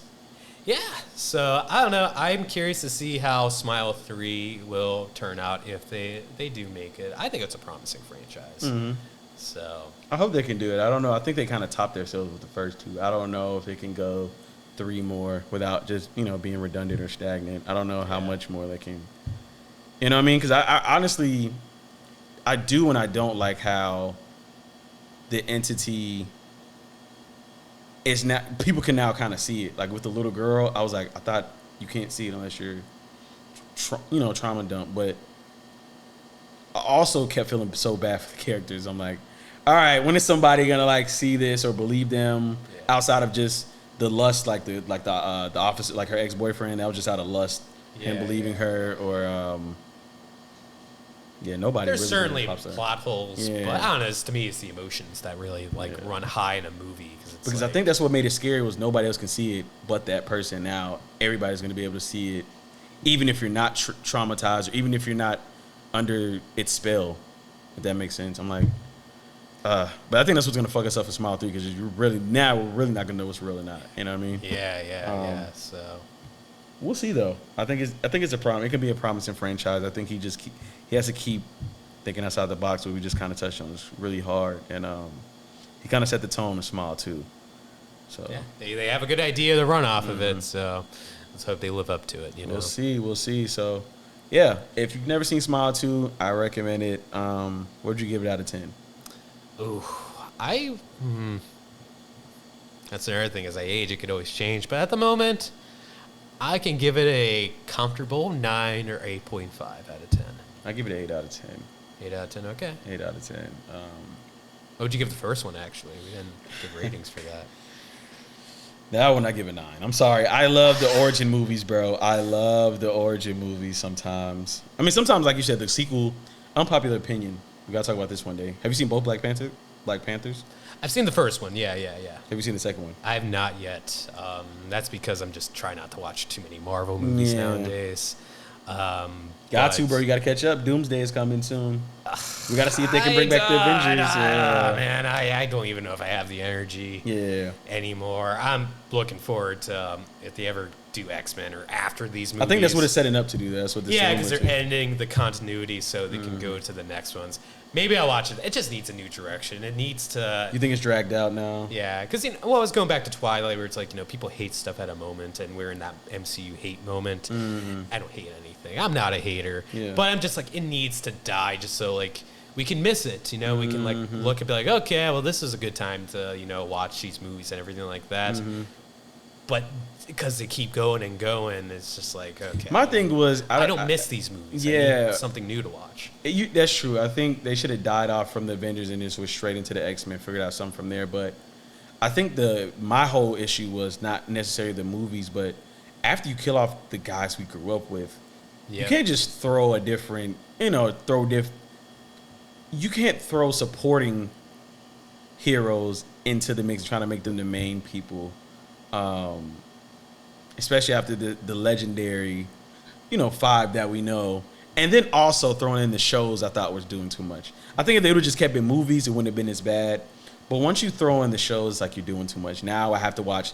[SPEAKER 4] yeah, so I don't know. I'm curious to see how Smile 3 will turn out if they do make it. I think it's a promising franchise. So
[SPEAKER 3] I hope they can do it. I don't know. I think they kind of topped themselves with the first two. I don't know if they can go 3 more without just, you know, being redundant or stagnant. I don't know how much more they can, you know what I mean? Because I honestly, I do and I don't like how the entity is not, people can now kind of see it. Like with the little girl, I was like, I thought you can't see it unless you're, trauma dump. But I also kept feeling so bad for the characters. I'm like, all right, when is somebody gonna like see this or believe them outside of just the lust, like the officer, like her ex-boyfriend, that was just out of lust, him believing her, or nobody.
[SPEAKER 4] There's
[SPEAKER 3] really
[SPEAKER 4] certainly
[SPEAKER 3] pops up.
[SPEAKER 4] plot holes, but I don't know. To me, it's the emotions that really run high in a movie.
[SPEAKER 3] Because I think that's what made it scary, was nobody else can see it but that person. Now everybody's going to be able to see it, even if you're not traumatized, or even if you're not under its spell. If that makes sense, I'm like. But I think that's what's gonna fuck us up for Smile 3, because we're really not gonna know what's real or not. You know what I mean?
[SPEAKER 4] Yeah. So
[SPEAKER 3] we'll see though. I think it's a problem. It can be a promising franchise. I think he has to keep thinking outside the box. What we just kind of touched on is really hard, and he kind of set the tone in Smile too. So
[SPEAKER 4] yeah, they have a good idea to run off of it. So let's hope they live up to it. You know,
[SPEAKER 3] we'll see. So yeah, if you've never seen Smile 2, I recommend it. What would you give it out of 10?
[SPEAKER 4] Ooh, that's another thing. As I age, it could always change. But at the moment, I can give it a comfortable 9 or 8.5 out of 10.
[SPEAKER 3] I give it an 8 out of 10.
[SPEAKER 4] 8 out of 10, okay.
[SPEAKER 3] 8 out of 10.
[SPEAKER 4] What would you give the first one, actually? We didn't give ratings for that.
[SPEAKER 3] That one I give a 9. I'm sorry. I love the origin movies, bro. I love the origin movies sometimes. I mean, sometimes, like you said, the sequel, unpopular opinion. We got to talk about this one day. Have you seen both Black Panthers?
[SPEAKER 4] I've seen the first one, yeah.
[SPEAKER 3] Have you seen the second one?
[SPEAKER 4] I have not yet. That's because I'm just trying not to watch too many Marvel movies nowadays.
[SPEAKER 3] Got to, bro. You got to catch up. Doomsday is coming soon. We got to see if they can bring back the Avengers.
[SPEAKER 4] Man, I don't even know if I have the energy anymore. I'm looking forward to if they ever do X-Men or after these movies.
[SPEAKER 3] I think that's what it's setting up to do. That's what this
[SPEAKER 4] because they're ending the continuity so they can go to the next ones. Maybe I'll watch it. It just needs a new direction. It needs to...
[SPEAKER 3] You think it's dragged out now?
[SPEAKER 4] Yeah, because I was going back to Twilight, where it's like, people hate stuff at a moment, and we're in that MCU hate moment. I don't hate anything. I'm not a hater. Yeah. But I'm just like, it needs to die just so, like, we can miss it. We can, like, look and be like, okay, well, this is a good time to, watch these movies and everything like that. But because they keep going and going, it's just like, okay.
[SPEAKER 3] My thing was...
[SPEAKER 4] I don't miss these movies. I need something new to watch.
[SPEAKER 3] That's true. I think they should have died off from the Avengers and just went straight into the X-Men, figured out something from there. But I think my whole issue was not necessarily the movies, but after you kill off the guys we grew up with, You can't just throw a different, you can't throw supporting heroes into the mix trying to make them the main people. Especially after the legendary, 5 that we know. And then also throwing in the shows I thought was doing too much. I think if they would have just kept it movies, it wouldn't have been as bad. But once you throw in the shows, like you're doing too much. Now I have to watch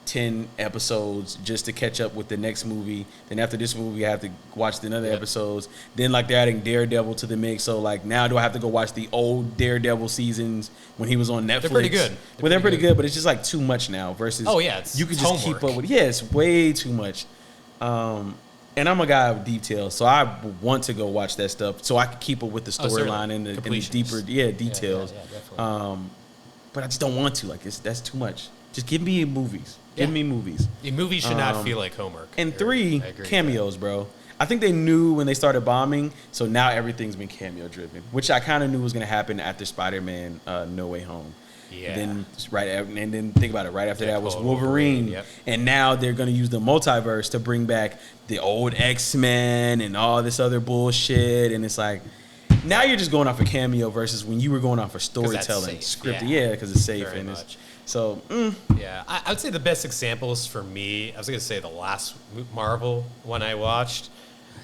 [SPEAKER 3] 10 episodes just to catch up with the next movie. Then after this movie, I have to watch the other episodes. Then like they're adding Daredevil to the mix. So like now do I have to go watch the old Daredevil seasons when he was on Netflix?
[SPEAKER 4] They're pretty good.
[SPEAKER 3] They're pretty good, but it's just like too much now versus you could just keep up with. Yeah, it's way too much. And I'm a guy of detail, so I want to go watch that stuff so I can keep up with the storyline and the deeper details. But I just don't want to. Like that's too much. Just give me movies. Give me movies.
[SPEAKER 4] The movies should not feel like homework.
[SPEAKER 3] And 3, cameos, bro. I think they knew when they started bombing, so now everything's been cameo driven, which I kind of knew was going to happen after Spider-Man No Way Home.
[SPEAKER 4] Yeah.
[SPEAKER 3] Then think about it. Right after that was Wolverine, and now they're going to use the multiverse to bring back the old X-Men and all this other bullshit. And it's like now you're just going off a cameo versus when you were going off for storytelling, scripted. Yeah, because it's safe and it's. So,
[SPEAKER 4] yeah, I would say the best examples for me, I was going to say the last Marvel one I watched,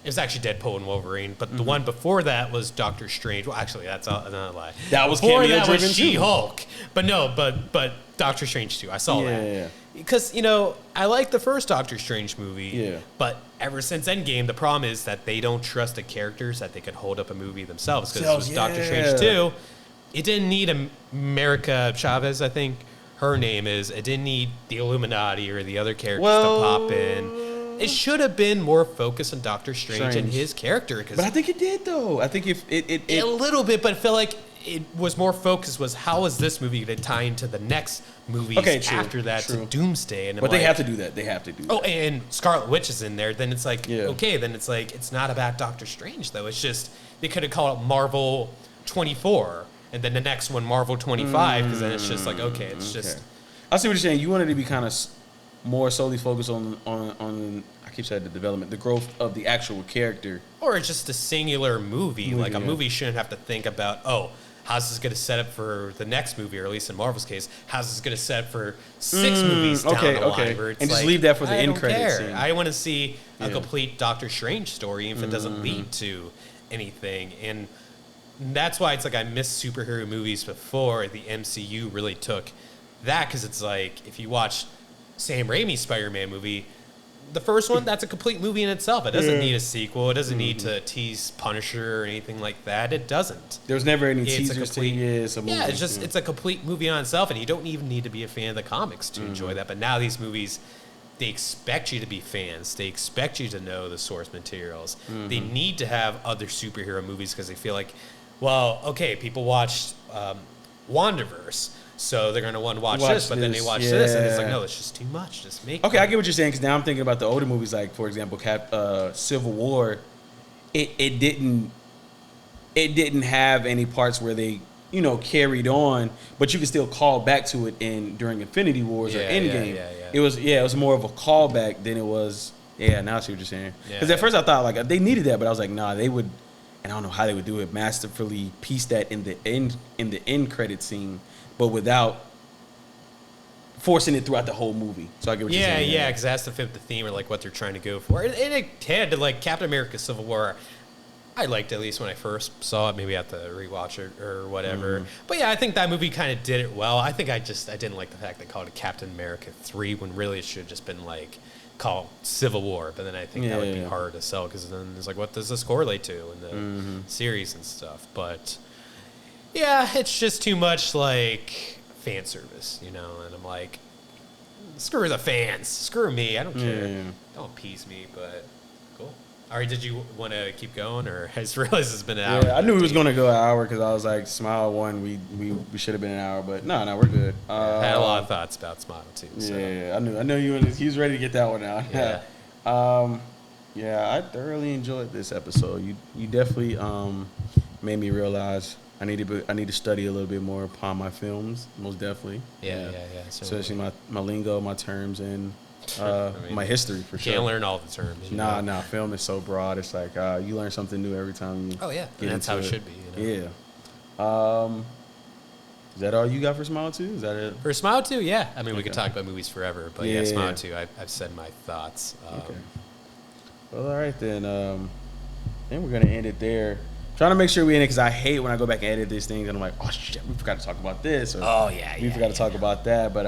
[SPEAKER 4] it was actually Deadpool and Wolverine, but the one before that was Doctor Strange. Well, actually, that's another lie.
[SPEAKER 3] That was
[SPEAKER 4] before
[SPEAKER 3] cameo
[SPEAKER 4] that
[SPEAKER 3] driven
[SPEAKER 4] was She-Hulk. But no, but Doctor Strange too. I saw that.
[SPEAKER 3] Yeah.
[SPEAKER 4] Because, I like the first Doctor Strange movie, but ever since Endgame, the problem is that they don't trust the characters that they could hold up a movie themselves. Because it was Doctor Strange 2. It didn't need America Chavez, I think her name is. It didn't need the Illuminati or the other characters to pop in. It should have been more focused on Doctor Strange and his character.
[SPEAKER 3] But I think it did, though. I think if it
[SPEAKER 4] a little bit, but I feel like it was more focused was how is this movie going to tie into the next movies after that to Doomsday. And
[SPEAKER 3] but they have to do that. They have to do that.
[SPEAKER 4] Oh, and Scarlet Witch is in there. Then it's like, okay, then it's like, it's not about Doctor Strange, though. It's just, they could have called it Marvel 24. And then the next one, Marvel 25, because then it's just like, okay, it's just.
[SPEAKER 3] I see what you're saying. You wanted to be kind of more solely focused on I keep saying the development, the growth of the actual character.
[SPEAKER 4] Or it's just a singular movie. Like a movie shouldn't have to think about, how's this going to set up for the next movie, or at least in Marvel's case, how's this going to set up for 6 movies down the line? Where it's
[SPEAKER 3] and just
[SPEAKER 4] like,
[SPEAKER 3] leave that for the end credits.
[SPEAKER 4] I want to see a complete Doctor Strange story, even if it doesn't lead to anything. And that's why it's like I missed superhero movies before the MCU really took that, because it's like if you watch Sam Raimi's Spider-Man movie, the first one, that's a complete movie in itself. It doesn't need a sequel. It doesn't need to tease Punisher or anything like that. It doesn't.
[SPEAKER 3] There's never any teasers to
[SPEAKER 4] it's just it's a complete movie on itself, and you don't even need to be a fan of the comics to enjoy that. But now these movies, they expect you to be fans. They expect you to know the source materials. They need to have other superhero movies because they feel like, well, okay, people watched WandaVerse, so they're going to want to watch this, but then they watch this, and it's like, no, it's just too much. Just make
[SPEAKER 3] I get what you're saying, because now I'm thinking about the older movies, like, for example, Civil War. It didn't have any parts where they, carried on, but you could still call back to it during Infinity Wars or Endgame. It was more of a callback than it was. Yeah, now I see what you're saying. Because at first I thought, like, they needed that, but I was like, nah, they would. And I don't know how they would do it, masterfully piece that in the end credit scene, but without forcing it throughout the whole movie. So I get what you're saying.
[SPEAKER 4] Yeah, because that's to fit the theme or like what they're trying to go for. And it had to, like, Captain America Civil War, I liked at least when I first saw it. Maybe I have to rewatch it or whatever. But yeah, I think that movie kind of did it well. I think I didn't like the fact they called it Captain America 3 when really it should have just been like called Civil War. But then I think that would be hard to sell because then it's like, what does this correlate to in the series and stuff? But yeah, it's just too much like fan service, And I'm like, screw the fans, screw me. I don't care. Don't appease me, but cool. All right, did you want to keep going, or I just realized it's been an hour?
[SPEAKER 3] Yeah, I knew we was going to go an hour because I was like, Smile 1, we should have been an hour, but no, we're good.
[SPEAKER 4] I had a lot of thoughts about Smile 2. So.
[SPEAKER 3] Yeah, I knew he was ready to get that one out. Yeah. I thoroughly enjoyed this episode. You definitely made me realize I need to study a little bit more upon my films, most definitely.
[SPEAKER 4] Yeah.
[SPEAKER 3] Especially my lingo, my terms, and my history for sure.
[SPEAKER 4] Can't learn all the terms. you know?
[SPEAKER 3] Nah, film is so broad. It's like you learn something new every time you.
[SPEAKER 4] Oh yeah,
[SPEAKER 3] get
[SPEAKER 4] and that's how it
[SPEAKER 3] into
[SPEAKER 4] should be. You know?
[SPEAKER 3] Yeah. Is that all you got for Smile 2? Is that it?
[SPEAKER 4] For Smile 2, yeah. I mean, we
[SPEAKER 3] Okay.
[SPEAKER 4] could talk about movies forever, but
[SPEAKER 3] Yeah,
[SPEAKER 4] yeah, Smile
[SPEAKER 3] yeah.
[SPEAKER 4] 2, I've said my thoughts.
[SPEAKER 3] Okay. Well, all right then. Then we're gonna end it there. Trying to make sure we end it because I hate when I go back and edit these things and I'm like, oh shit, we forgot to talk about this. Or,
[SPEAKER 4] Oh, yeah,
[SPEAKER 3] we
[SPEAKER 4] yeah,
[SPEAKER 3] forgot to talk about that. But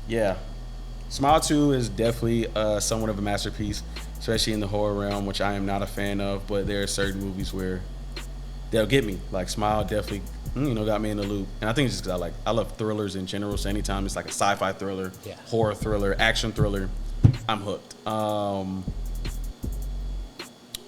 [SPEAKER 3] yeah, Smile 2 is definitely somewhat of a masterpiece, especially in the horror realm, which I am not a fan of. But there are certain movies where they'll get me. Like Smile definitely, got me in the loop. And I think it's just because I love thrillers in general. So anytime it's like a sci-fi thriller,
[SPEAKER 4] Yeah.
[SPEAKER 3] horror thriller, action thriller, I'm hooked.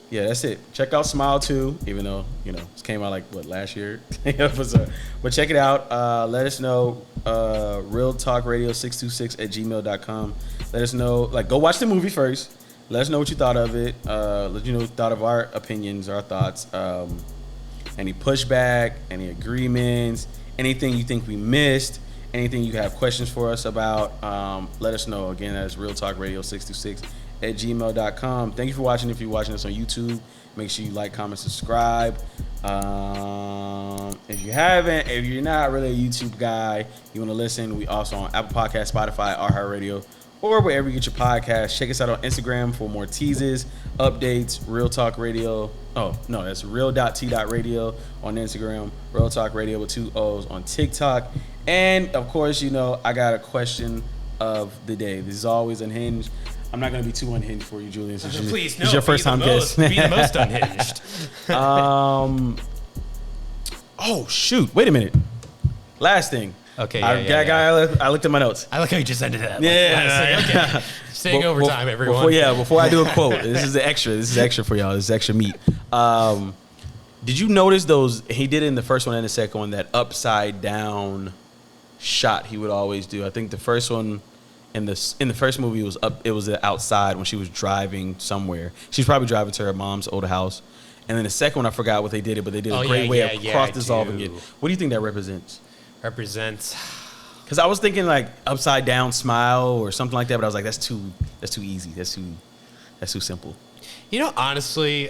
[SPEAKER 3] Yeah, that's it. Check out Smile 2, even though, it came out last year? But check it out. Let us know, realtalkradio626@gmail.com. Let us know, go watch the movie first. Let us know what you thought of it. Let you know what you thought of our opinions, our thoughts. Any pushback, any agreements, anything you think we missed, anything you have questions for us about, let us know. Again, that's realtalkradio626@gmail.com. Thank you for watching. If you're watching us on YouTube, make sure you like, comment, subscribe. If you're not really a YouTube guy, you want to listen, we also on Apple Podcasts, Spotify, iHeartRadio, or wherever you get your podcasts. Check us out on Instagram for more teases, updates, Real Talk Radio. Oh, no, that's real.t.radio on Instagram, Real Talk Radio with 2 O's on TikTok. And, of course, I got a question of the day. This is always unhinged. I'm not going to be too unhinged for you, Julian.
[SPEAKER 4] Please, no.
[SPEAKER 3] It's your first time guest.
[SPEAKER 4] Be the most unhinged.
[SPEAKER 3] Oh, shoot. Wait a minute. Last thing.
[SPEAKER 4] Okay,
[SPEAKER 3] I looked at my notes.
[SPEAKER 4] I like how you just ended that.
[SPEAKER 3] Yeah.
[SPEAKER 4] Okay. Staying overtime, everyone.
[SPEAKER 3] Before I do a quote, this is extra. This is extra for y'all. This is extra meat. Did you notice those? He did it in the first one and the second one, that upside down shot he would always do. I think the first one in the first movie was up. It was outside when she was driving somewhere. She's probably driving to her mom's old house. And then the second one, I forgot what they did, but they did a great way of cross dissolving it. What do you think that represents? Because I was thinking upside down smile or something like that, but I was like, that's too easy. That's too simple.
[SPEAKER 4] Honestly,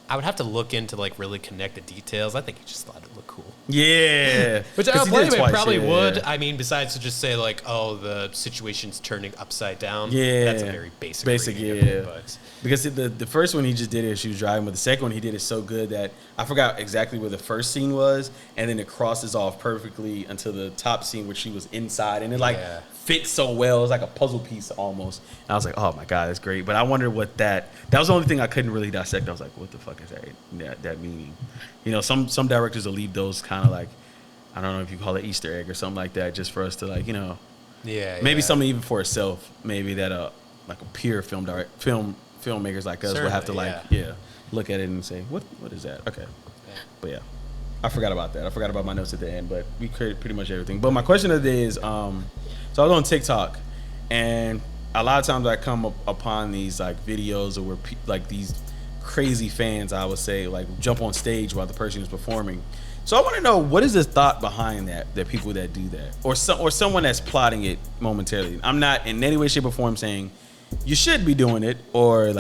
[SPEAKER 4] I would have to look into really connect the details. I think he just thought it looked cool.
[SPEAKER 3] Yeah.
[SPEAKER 4] Which I don't blame him. It probably would. Yeah. I mean, besides to just say the situation's turning upside down.
[SPEAKER 3] Yeah.
[SPEAKER 4] That's a very basic
[SPEAKER 3] yeah. Because the first one he just did it, she was driving, but the second one he did it so good that I forgot exactly where the first scene was, and then it crosses off perfectly until the top scene where she was inside, and it fits so well. It's like a puzzle piece almost. And I was like, oh my God, that's great. But I wondered what that was the only thing I couldn't really dissect. I was like, what the fuck is that meaning? Some directors will leave those kind of I don't know if you call it Easter egg or something like that, just for us to maybe something even for itself, maybe that a pure filmmakers like us will have to look at it and say, what is that? Okay. Yeah. But yeah, I forgot about that. I forgot about my notes at the end, but we created pretty much everything. But my question of the day is, so I was on TikTok, and a lot of times I come upon these videos of where these crazy fans, I would say, jump on stage while the person is performing. So I want to know, what is the thought behind that people that do that, or someone that's plotting it momentarily. I'm not in any way, shape, or form saying you should be doing it, or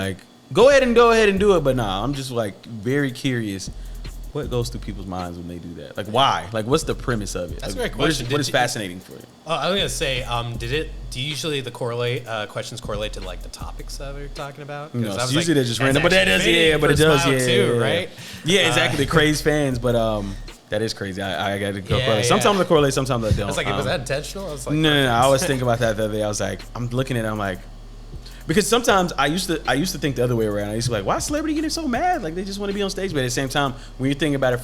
[SPEAKER 3] go ahead and do it. But nah, I'm just very curious. What goes through people's minds when they do that? Why? What's the premise of it?
[SPEAKER 4] That's a great question.
[SPEAKER 3] What is fascinating for you?
[SPEAKER 4] I was gonna say, do usually the questions correlate to the topics that we're talking about?
[SPEAKER 3] No, it's usually they're just random, but that does, but it does,
[SPEAKER 4] too, right?
[SPEAKER 3] Yeah, exactly. The crazy fans, but that is crazy. I got to go correlate. Sometimes I correlate, sometimes I don't.
[SPEAKER 4] I was was that intentional? I was
[SPEAKER 3] no. I was thinking about that the other day. I was I'm looking at it, I'm like, because sometimes I used to think the other way around. I used to be like, why is celebrity getting so mad? They just want to be on stage. But at the same time, when you think about it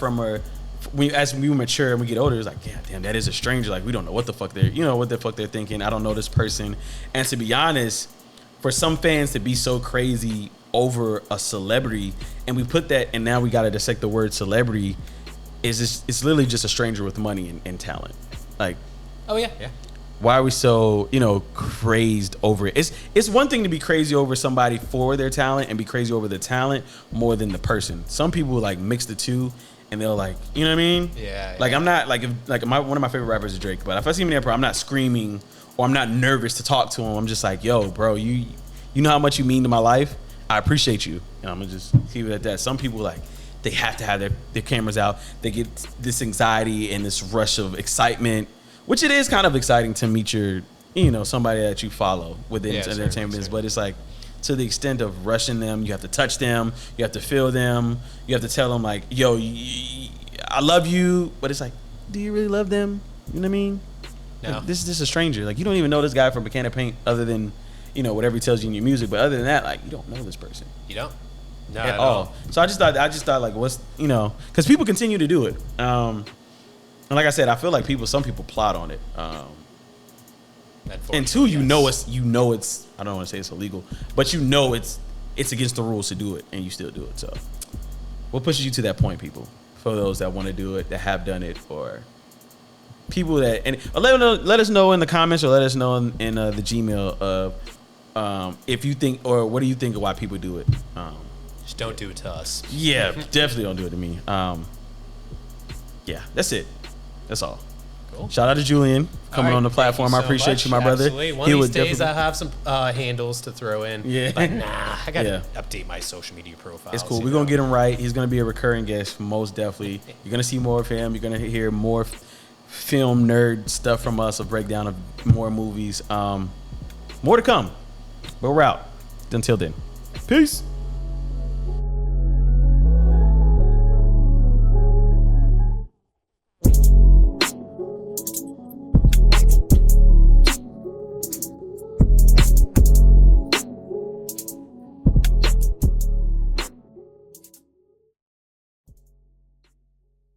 [SPEAKER 3] as we mature and we get older, it's yeah, damn, that is a stranger. We don't know what the fuck they're thinking. I don't know this person. And to be honest, for some fans to be so crazy over a celebrity, and we put that, and now we got to dissect the word celebrity, it's literally just a stranger with money and talent.
[SPEAKER 4] Oh yeah.
[SPEAKER 3] Why are we so, crazed over it? It's one thing to be crazy over somebody for their talent and be crazy over the talent more than the person. Some people mix the two, and they'll you know what I mean?
[SPEAKER 4] Yeah.
[SPEAKER 3] I'm not one of my favorite rappers is Drake, but if I see him in the airport, I'm not screaming or I'm not nervous to talk to them. I'm just like, yo, bro, you know how much you mean to my life. I appreciate you, and I'm gonna just keep it at that. Some people like they have to have their cameras out. They get this anxiety and this rush of excitement, which it is kind of exciting to meet your, somebody that you follow within entertainment business. But it's like to the extent of rushing them. You have to touch them. You have to feel them. You have to tell them like, yo, I love you. But it's like, do you really love them? You know what I mean?
[SPEAKER 4] No.
[SPEAKER 3] Like, this is just a stranger. Like, you don't even know this guy from a can of paint other than, whatever he tells you in your music. But other than that, like, you don't know this person.
[SPEAKER 4] You don't? No,
[SPEAKER 3] At all. So I just thought like, what's, because people continue to do it. And like I said, I feel like some people plot on it. And two, you know it's, I don't want to say it's illegal, but it's against the rules to do it, and you still do it. So what pushes you to that point, people? For those that want to do it, that have done it, or people that, and let us know in the comments, or let us know in the Gmail of if you think, or what do you think of why people do it.
[SPEAKER 4] Just don't do it to us.
[SPEAKER 3] Yeah, definitely don't do it to me. Yeah, that's it. That's all. Cool. Shout out to Julian coming on the platform. I appreciate you, my brother.
[SPEAKER 4] Absolutely. One of these days I have some handles to throw in. Yeah. But nah, I got to update my social media profile.
[SPEAKER 3] It's cool. We're going to get him right. He's going to be a recurring guest, most definitely. You're going to see more of him. You're going to hear more film nerd stuff from us, a breakdown of more movies. More to come. But we're out. Until then. Peace.